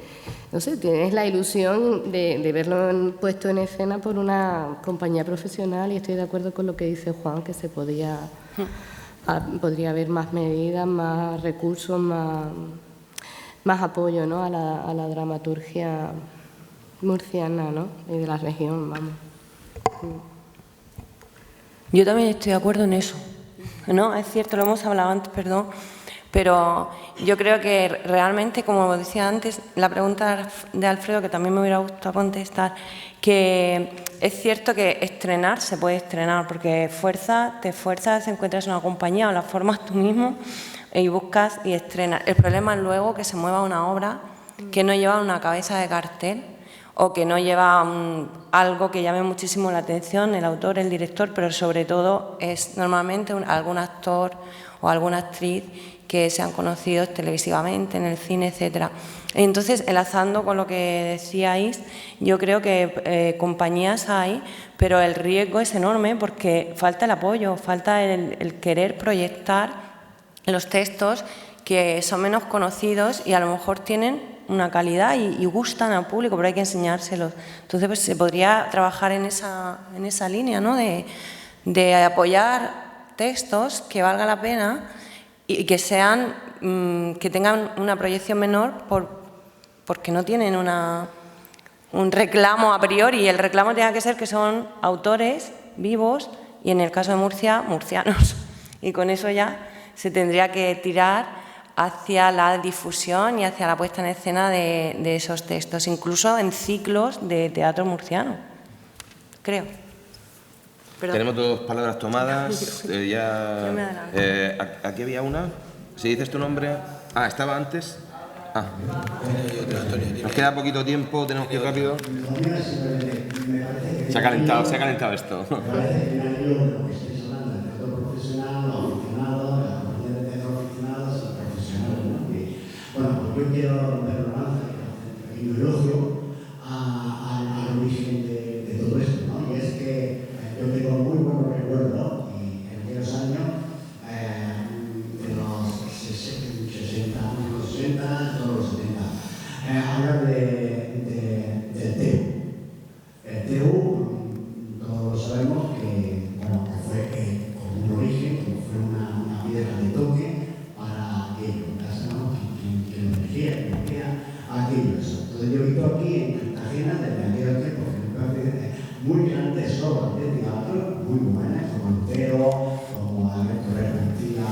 no sé, tienes la ilusión de verlo puesto en escena por una compañía profesional, y estoy de acuerdo con lo que dice Juan, que podría haber más medidas, más recursos, más apoyo, ¿no?, a la dramaturgia murciana, ¿no?, y de la región, vamos. Yo también estoy de acuerdo en eso. No, es cierto, lo hemos hablado antes, perdón, pero yo creo que realmente, como decía antes, la pregunta de Alfredo, que también me hubiera gustado contestar, que es cierto que estrenar se puede estrenar, porque te esfuerzas, encuentras una compañía o la formas tú mismo y buscas y estrenas. El problema es luego que se mueva una obra que no lleva una cabeza de cartel, o que no lleva algo que llame muchísimo la atención, el autor, el director, pero sobre todo es normalmente algún actor o alguna actriz que sean conocidos televisivamente, en el cine, etc. Entonces, enlazando con lo que decíais, yo creo que compañías hay, pero el riesgo es enorme porque falta el apoyo, falta el querer proyectar los textos que son menos conocidos y a lo mejor tienen una calidad y gustan al público, pero hay que enseñárselos. Entonces, pues, se podría trabajar en esa línea, ¿no?, de apoyar textos que valga la pena y que tengan una proyección menor porque no tienen un reclamo a priori, y el reclamo tiene que ser que son autores vivos y, en el caso de Murcia, murcianos. Y con eso ya se tendría que tirar hacia la difusión y hacia la puesta en escena de esos textos, incluso en ciclos de teatro murciano, creo. Perdón. Tenemos dos palabras tomadas. Yo me adelanto. Aquí había una. Si dices tu nombre... estaba antes. Nos queda poquito tiempo, tenemos que ir rápido. Se ha calentado esto. Me parece que me han ido de lo que estáis hablando, del teatro profesional, lo aficionado, la compañía de teatro aficionados y profesionales, ¿no? Y, bueno, pues yo quiero romper la lanza y hacer un pequeño elogio al origen de todo esto, ¿no? Y es que yo tengo muy buenos recuerdos y en aquellos años de los 60, los 60, todos los 70, hablar del TEU. El TEU, todos sabemos que, bueno, que fue como un origen, como fue una piedra de toque para aquello, ¿no? Que lo elegía aquello. Entonces yo he visto aquí en Cartagena, desde aquellos tiempos, que me parece muy grandes obras de teatro, muy buenas, como Antero, como Alberto Repuntila,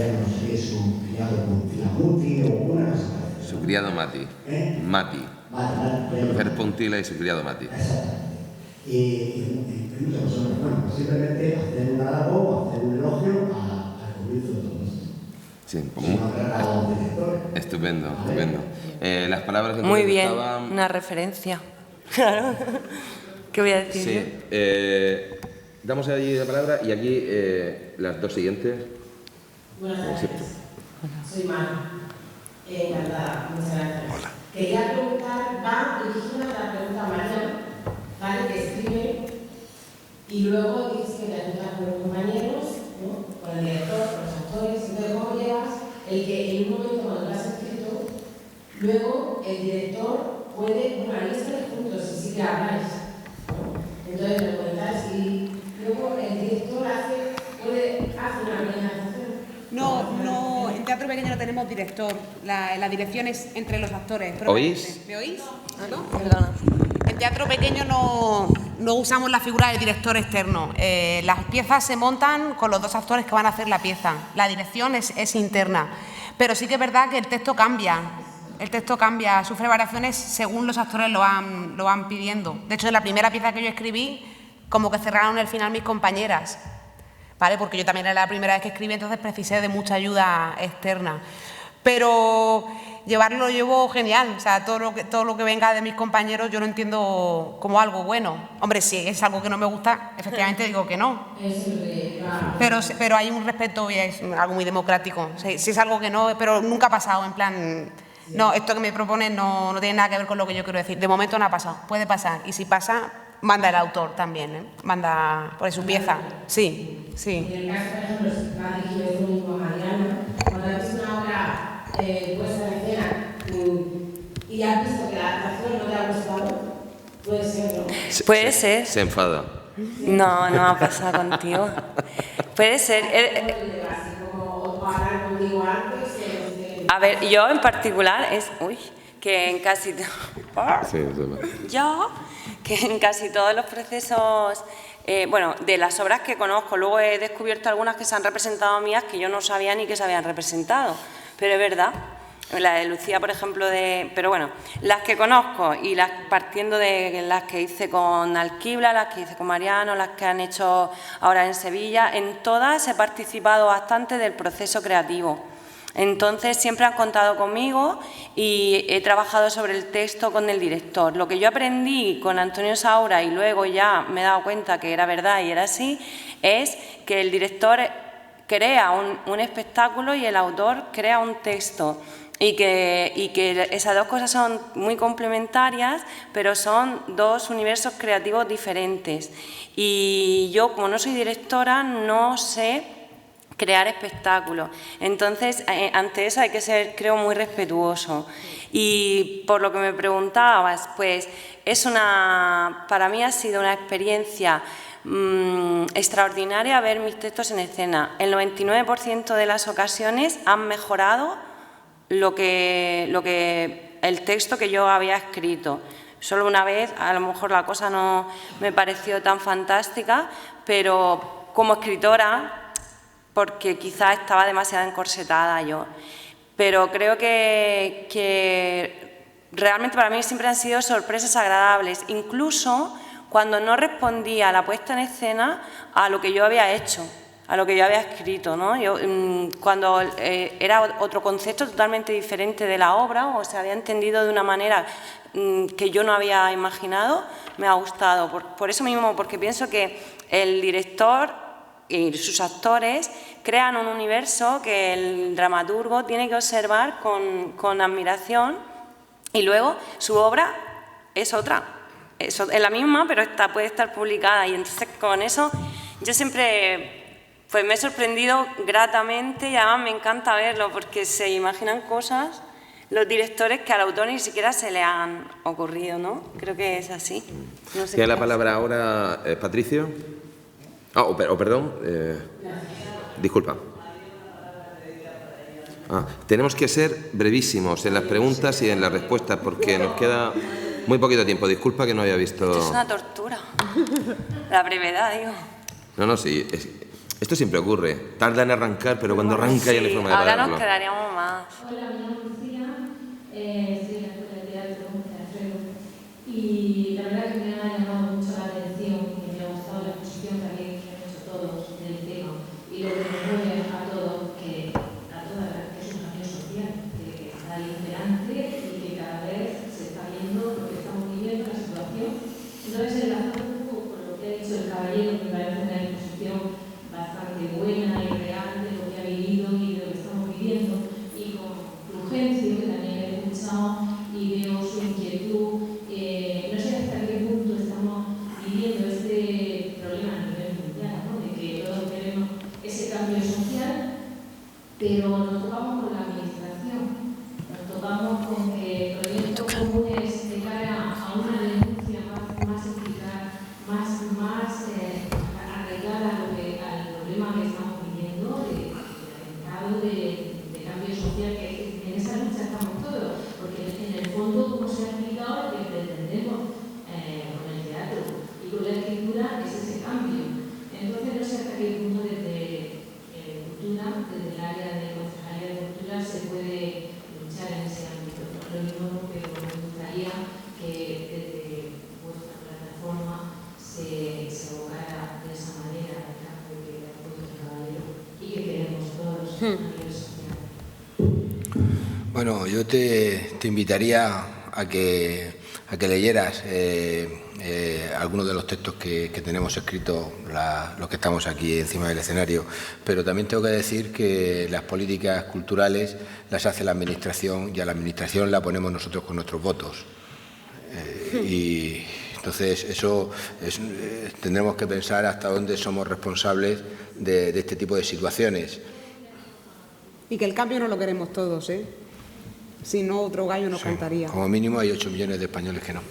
no sé, su criado Puntila Muti, o una cosa así. Su criado Mati. Mati. Repuntila y su criado Mati. Exactamente. Y muchas personas, bueno, pues simplemente hacer un halago, hacer un elogio al comienzo de todo esto. Sí, estupendo, estupendo. Las palabras que muy bien, estaban... una referencia. Claro. ¿Qué voy a decir? Sí. Damos allí la palabra y aquí las dos siguientes. Buenas tardes. Soy Manu. Encantada, muchas gracias. Hola. Quería preguntar, va dirigida la pregunta a Mariana, ¿vale? Que escribe y luego dices que te ayudas con los compañeros, ¿no? Con el director, con los actores. Entonces, ¿cómo llevas el que en un momento cuando lo has escrito, luego el director puede, bueno, ahí estáis juntos y sí que habláis, ¿no? Entonces, me comentáis y luego el director hace una organización. No, en teatro pequeño no tenemos director, la dirección es entre los actores. ¿Oís? ¿Me oís? ¿No? Perdona. En teatro pequeño no usamos la figura del director externo. Las piezas se montan con los dos actores que van a hacer la pieza. La dirección es interna. Pero sí que es verdad que el texto cambia. El texto cambia, sufre variaciones según los actores lo van pidiendo. De hecho, en la primera pieza que yo escribí, como que cerraron el final mis compañeras, ¿vale? Porque yo también era la primera vez que escribí, entonces precisé de mucha ayuda externa. Pero lo llevo genial, o sea, todo lo que venga de mis compañeros yo lo entiendo como algo bueno. Hombre, si es algo que no me gusta, efectivamente digo que no. Pero hay un respeto y es algo muy democrático. Si es algo que no, pero nunca ha pasado, en plan, no, esto que me proponen no tiene nada que ver con lo que yo quiero decir. De momento no ha pasado, puede pasar. Y si pasa, manda el autor también, ¿eh? Manda por su pieza. Sí. En el caso, por ejemplo, si va dirigido de un mismo Mariana, cuando has visto una obra puesta en escena y has visto que la adaptación no te ha gustado, puede ser, ¿no? Puede ser. Se enfada. No ha pasado contigo. Puede ser. A ver, yo en particular que en casi todos los procesos, de las obras que conozco, luego he descubierto algunas que se han representado mías que yo no sabía ni que se habían representado, pero es verdad. La de Lucía, por ejemplo, pero bueno, las que conozco y partiendo de las que hice con Alquibla, las que hice con Mariano, las que han hecho ahora en Sevilla, en todas he participado bastante del proceso creativo. Entonces siempre han contado conmigo y he trabajado sobre el texto con el director. Lo que yo aprendí con Antonio Saura y luego ya me he dado cuenta que era verdad y era así, es que el director crea un espectáculo y el autor crea un texto. Y que esas dos cosas son muy complementarias, pero son dos universos creativos diferentes. Y yo, como no soy directora, no sé crear espectáculos. Entonces, ante eso hay que ser, creo, muy respetuoso. Y por lo que me preguntabas, pues para mí ha sido una experiencia extraordinaria ver mis textos en escena. El 99% de las ocasiones han mejorado el texto que yo había escrito. Solo una vez, a lo mejor la cosa no me pareció tan fantástica, pero como escritora, porque quizás estaba demasiado encorsetada yo. Pero creo que realmente para mí siempre han sido sorpresas agradables, incluso cuando no respondía a la puesta en escena a lo que yo había hecho. a lo que yo había escrito, ¿no? Yo, cuando era otro concepto totalmente diferente de la obra, o se había entendido de una manera que yo no había imaginado, me ha gustado. Por eso mismo, porque pienso que el director y sus actores crean un universo que el dramaturgo tiene que observar con admiración, y luego su obra es otra, es la misma, pero puede estar publicada, y entonces con eso yo siempre pues me he sorprendido gratamente, y además me encanta verlo porque se imaginan cosas los directores que al autor ni siquiera se le han ocurrido, ¿no? Creo que es así. No sé. Tiene la palabra ahora Patricio. Perdón. Disculpa. Tenemos que ser brevísimos en las preguntas y en las respuestas porque nos queda muy poquito tiempo. Disculpa que no había visto... Esto es una tortura. La brevedad, digo. No, sí. Esto siempre ocurre. Tarda en arrancar, pero cuando arranca ya no hay forma de pararlo. Ahora nos quedaríamos más. Hola, mi nombre es Lucía. Estoy en la Escuela de Teatro de Alfredo. Y la verdad que me ha llamado mucho la atención y me ha gustado la exposición que han hecho todos del tema. Y lo que nos mueve a todos, que es un cambio social, que está ahí delante y que cada vez se está viendo lo que estamos viviendo, la situación. Entonces, enlazando un poco con lo que ha dicho el caballero, que me parece una exposición bastante buena y real de lo que ha vivido y de lo que estamos viviendo, y con Fulgencio, que también he escuchado y veo su inquietud. No sé hasta qué punto estamos viviendo este problema a nivel mundial, ¿no? De que todos queremos ese cambio social, pero nos topamos con la administración, nos topamos con que proyectos comunes de cara a una denuncia más eficaz, más arraigada al problema que estamos viviendo, de atentado, de cambio social, que en esa lucha estamos todos, porque en el fondo, como se ha explicado, lo que pretendemos con el teatro y con la escritura es ese cambio. Entonces, no sé hasta qué punto desde cultura, desde el área de Concejalía de Cultura, se puede luchar en ese ámbito. Lo mismo, pero me gustaría que desde vuestra plataforma se abocara de esa manera al cambio que ha puesto el caballero y que queremos todos a nivel social. Bueno, yo te invitaría a que leyeras algunos de los textos que tenemos escritos, los que estamos aquí encima del escenario, pero también tengo que decir que las políticas culturales las hace la Administración, y a la Administración la ponemos nosotros con nuestros votos. Y entonces tendremos que pensar hasta dónde somos responsables de este tipo de situaciones. Y que el cambio no lo queremos todos, ¿eh? Si no, otro gallo no cantaría. Como mínimo hay 8 millones de españoles que no.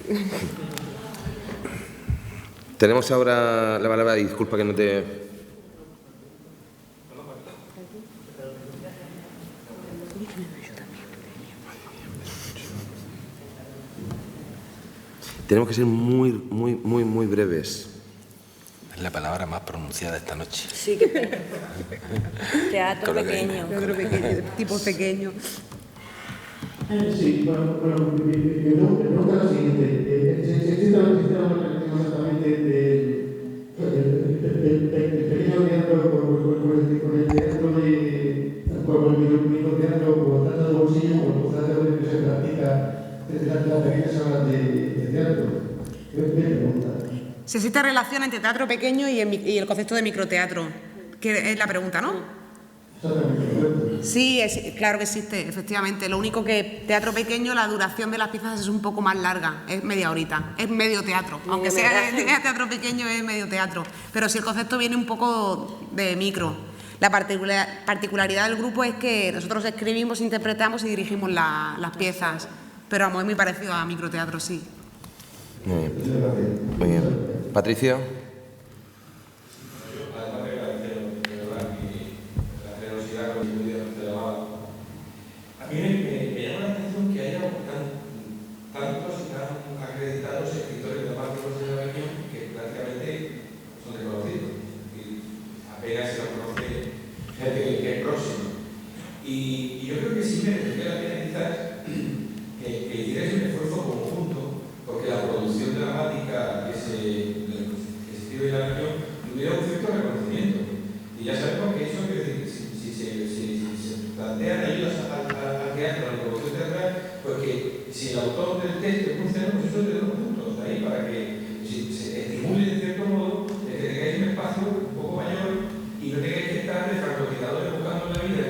Tenemos ahora la palabra, y disculpa que no te... Tenemos que ser muy breves. Es la palabra más pronunciada esta noche. Sí, que teatro pequeño. Teatro pequeño, tipo pequeño. Sí, bueno, mi pregunta es la siguiente. ¿Existe una alternativa exactamente del pequeño teatro con el teatro con el microteatro o teatro de bolsillo o el teatro que se practica desde las pequeñas salas de teatro? ¿Qué pregunta? Si existe relación entre teatro pequeño y el concepto de microteatro, que es la pregunta, ¿no? Sí, claro que existe, efectivamente. Lo único que teatro pequeño, la duración de las piezas es un poco más larga, es media horita, es medio teatro. Aunque sea teatro pequeño, es medio teatro. Pero si el concepto viene un poco de micro. La particularidad del grupo es que nosotros escribimos, interpretamos y dirigimos las piezas. Pero vamos, es muy parecido a microteatro, sí. Muy bien. Patricio. A mí me llama la atención que haya tantos y tan acreditados escritores dramáticos de la región que prácticamente son desconocidos y apenas se los conoce gente que es próxima. Y yo creo que sí merecería la pena quizás que hicierais un esfuerzo conjunto porque la producción dramática que se escribe en la región tuviera un cierto reconocimiento. Y Y ya sabemos que eso, si se plantean ayudas al teatro, a la producción teatral, pues que si el autor del texto es murciano, pues eso es de 2 puntos ahí, para que se estimule de cierto modo de que tengáis un espacio un poco mayor y no tengáis que estar de francotiradores buscando la vida,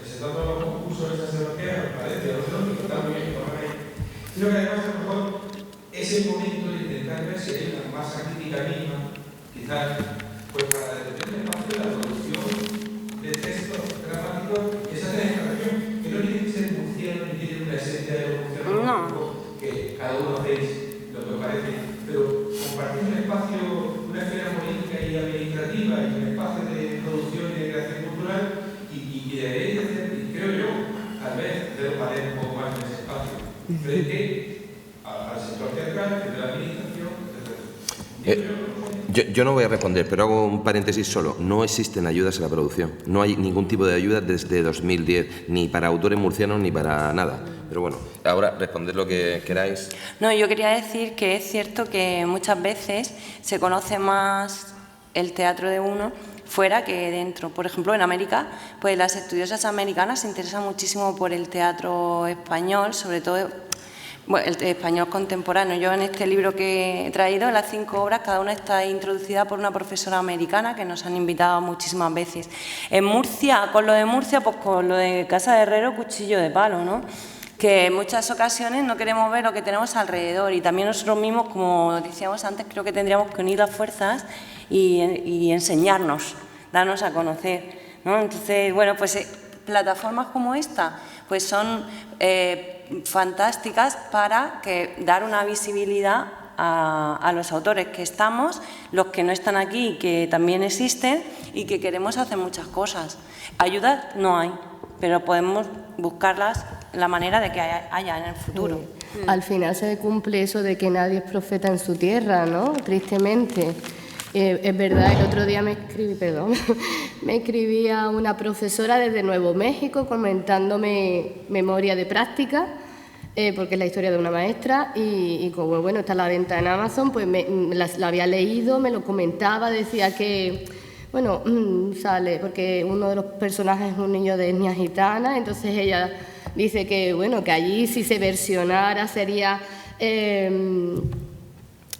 presentando los concursos de Sebastián, os parece, a nosotros que está muy bien por ahí. Creo que además a lo mejor es el momento de intentar ver si hay una masa crítica mínima, quizás, pues para detener el espacio de la producción de textos dramáticos que se hacen en esta región, que no tienen que ser murcianos ni tienen una esencia de los murcianos, que cada uno hacéis lo que os parece, pero compartir un espacio, una esfera política y administrativa y un espacio de producción y de creación cultural y deberéis hacer, y creo yo, tal vez debo valer un poco más en ese espacio, frente al sector teatral, frente a la administración, etc. Yo no voy a responder, pero hago un paréntesis solo. No existen ayudas a la producción. No hay ningún tipo de ayuda desde 2010, ni para autores murcianos ni para nada. Pero bueno, ahora responded lo que queráis. No, yo quería decir que es cierto que muchas veces se conoce más el teatro de uno fuera que dentro. Por ejemplo, en América, pues las estudiosas americanas se interesan muchísimo por el teatro español, sobre todo bueno, el español contemporáneo. Yo en este libro que he traído, las 5 obras, cada una está introducida por una profesora americana que nos han invitado muchísimas veces. En Murcia, con lo de Murcia, pues con lo de Casa de Herrero, Cuchillo de Palo, ¿no? Que en muchas ocasiones no queremos ver lo que tenemos alrededor y también nosotros mismos, como decíamos antes, creo que tendríamos que unir las fuerzas y enseñarnos, darnos a conocer, ¿no? Entonces, bueno, pues plataformas como esta pues son fantásticas para dar una visibilidad a los autores que estamos, los que no están aquí, que también existen y que queremos hacer muchas cosas. Ayudas no hay, pero podemos buscarlas, la manera de que haya en el futuro. Al final se cumple eso de que nadie es profeta en su tierra, ¿no? Tristemente. Es verdad, el otro día me escribía una profesora desde Nuevo México comentándome memoria de práctica, porque es la historia de una maestra, y como bueno, está a la venta en Amazon, pues la había leído, me lo comentaba, decía que, bueno, sale, porque uno de los personajes es un niño de etnia gitana, entonces ella dice que, bueno, que allí si se versionara sería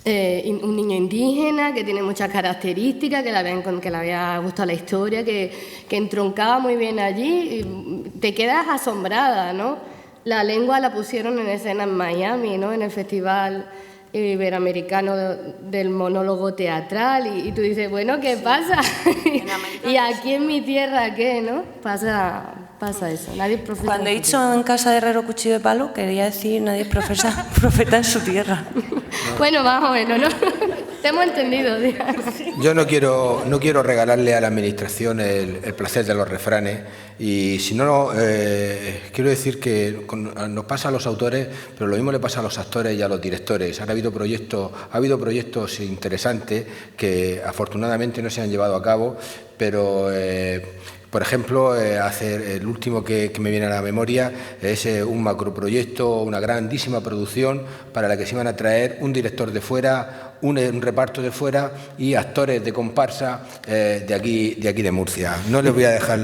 un niño indígena que tiene muchas características, que le había gustado la historia, que entroncaba muy bien allí, y te quedas asombrada, ¿no? La lengua la pusieron en escena en Miami, ¿no? En el Festival Iberoamericano del Monólogo Teatral, y tú dices, bueno, ¿qué pasa? Y aquí en mi tierra, ¿qué, no? Pasa eso, nadie es profeta. Cuando he dicho en Casa de Herrero Cuchillo de Palo, quería decir nadie es profeta en su tierra. Bueno, más o menos, ¿no? Te hemos entendido. Yo no quiero regalarle a la Administración el placer de los refranes, y si no, quiero decir que nos pasa a los autores, pero lo mismo le pasa a los actores y a los directores. Ha habido proyectos interesantes que afortunadamente no se han llevado a cabo, pero por ejemplo, el último que me viene a la memoria es un macroproyecto, una grandísima producción para la que se iban a traer un director de fuera, un reparto de fuera y actores de comparsa de aquí de Murcia. No les voy a dejar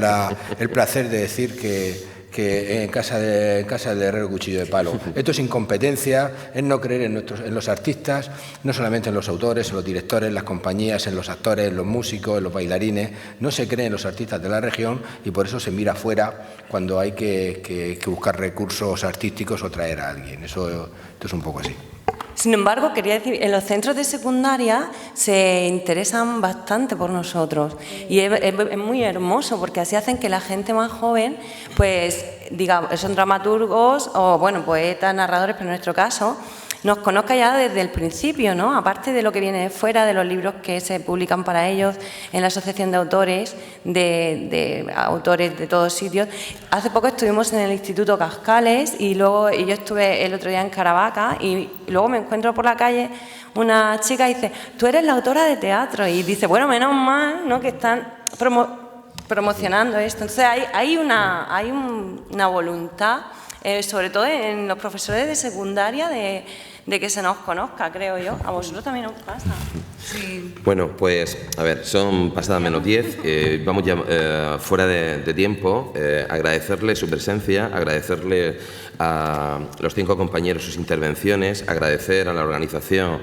el placer de decir que en casa de Herrero Cuchillo de Palo. Esto es incompetencia, es no creer en los artistas, no solamente en los autores, en los directores, en las compañías, en los actores, en los músicos, en los bailarines. No se cree en los artistas de la región y por eso se mira afuera cuando hay que buscar recursos artísticos o traer a alguien. Esto es un poco así. Sin embargo, quería decir, en los centros de secundaria se interesan bastante por nosotros y es muy hermoso porque así hacen que la gente más joven, pues, digamos, son dramaturgos o, bueno, poetas, narradores, pero en nuestro caso, nos conozca ya desde el principio, ¿no? Aparte de lo que viene de fuera, de los libros que se publican para ellos en la Asociación de Autores, de autores de todos sitios. Hace poco estuvimos en el Instituto Cascales y yo estuve el otro día en Caravaca y luego me encuentro por la calle una chica y dice, tú eres la autora de teatro, y dice, bueno, menos mal, ¿no?, que están promocionando esto. Entonces hay una voluntad, sobre todo en los profesores de secundaria, de de que se nos conozca, creo yo. A vosotros también os pasa. Sí. Bueno, pues, a ver, son pasadas menos 10, vamos ya fuera de tiempo. Agradecerle su presencia, agradecerle a los 5 compañeros sus intervenciones, agradecer a la organización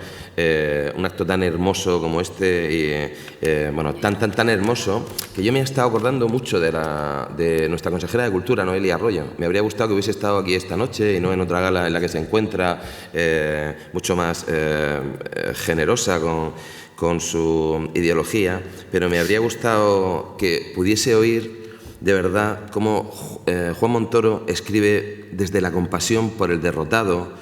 un acto tan hermoso como este, y bueno, tan hermoso, que yo me he estado acordando mucho de nuestra consejera de Cultura, Noelia Arroyo. Me habría gustado que hubiese estado aquí esta noche y no en otra gala en la que se encuentra, mucho más generosa con su ideología, pero me habría gustado que pudiese oír de verdad cómo Juan Montoro escribe desde la compasión por el derrotado,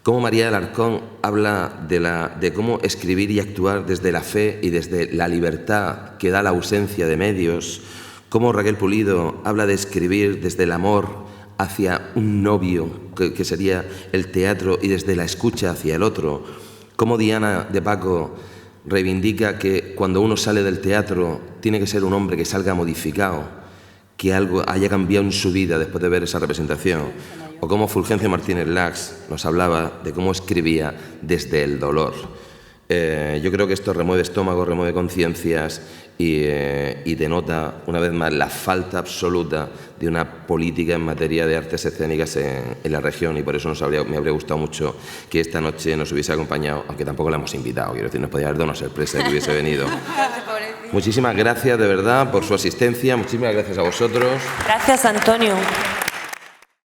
cómo María del Arcón habla de cómo escribir y actuar desde la fe y desde la libertad que da la ausencia de medios, cómo Raquel Pulido habla de escribir desde el amor hacia un novio, que sería el teatro, y desde la escucha hacia el otro, cómo Diana de Paco reivindica que cuando uno sale del teatro tiene que ser un hombre que salga modificado, que algo haya cambiado en su vida después de ver esa representación, o cómo Fulgencio Martínez Lax nos hablaba de cómo escribía desde el dolor. Yo creo que esto remueve estómago, remueve conciencias y denota una vez más la falta absoluta de una política en materia de artes escénicas en la región, y por eso me habría gustado mucho que esta noche nos hubiese acompañado, aunque tampoco la hemos invitado, quiero decir, nos podía haber dado una sorpresa que hubiese venido. Muchísimas gracias de verdad por su asistencia, muchísimas gracias a vosotros. Gracias, Antonio.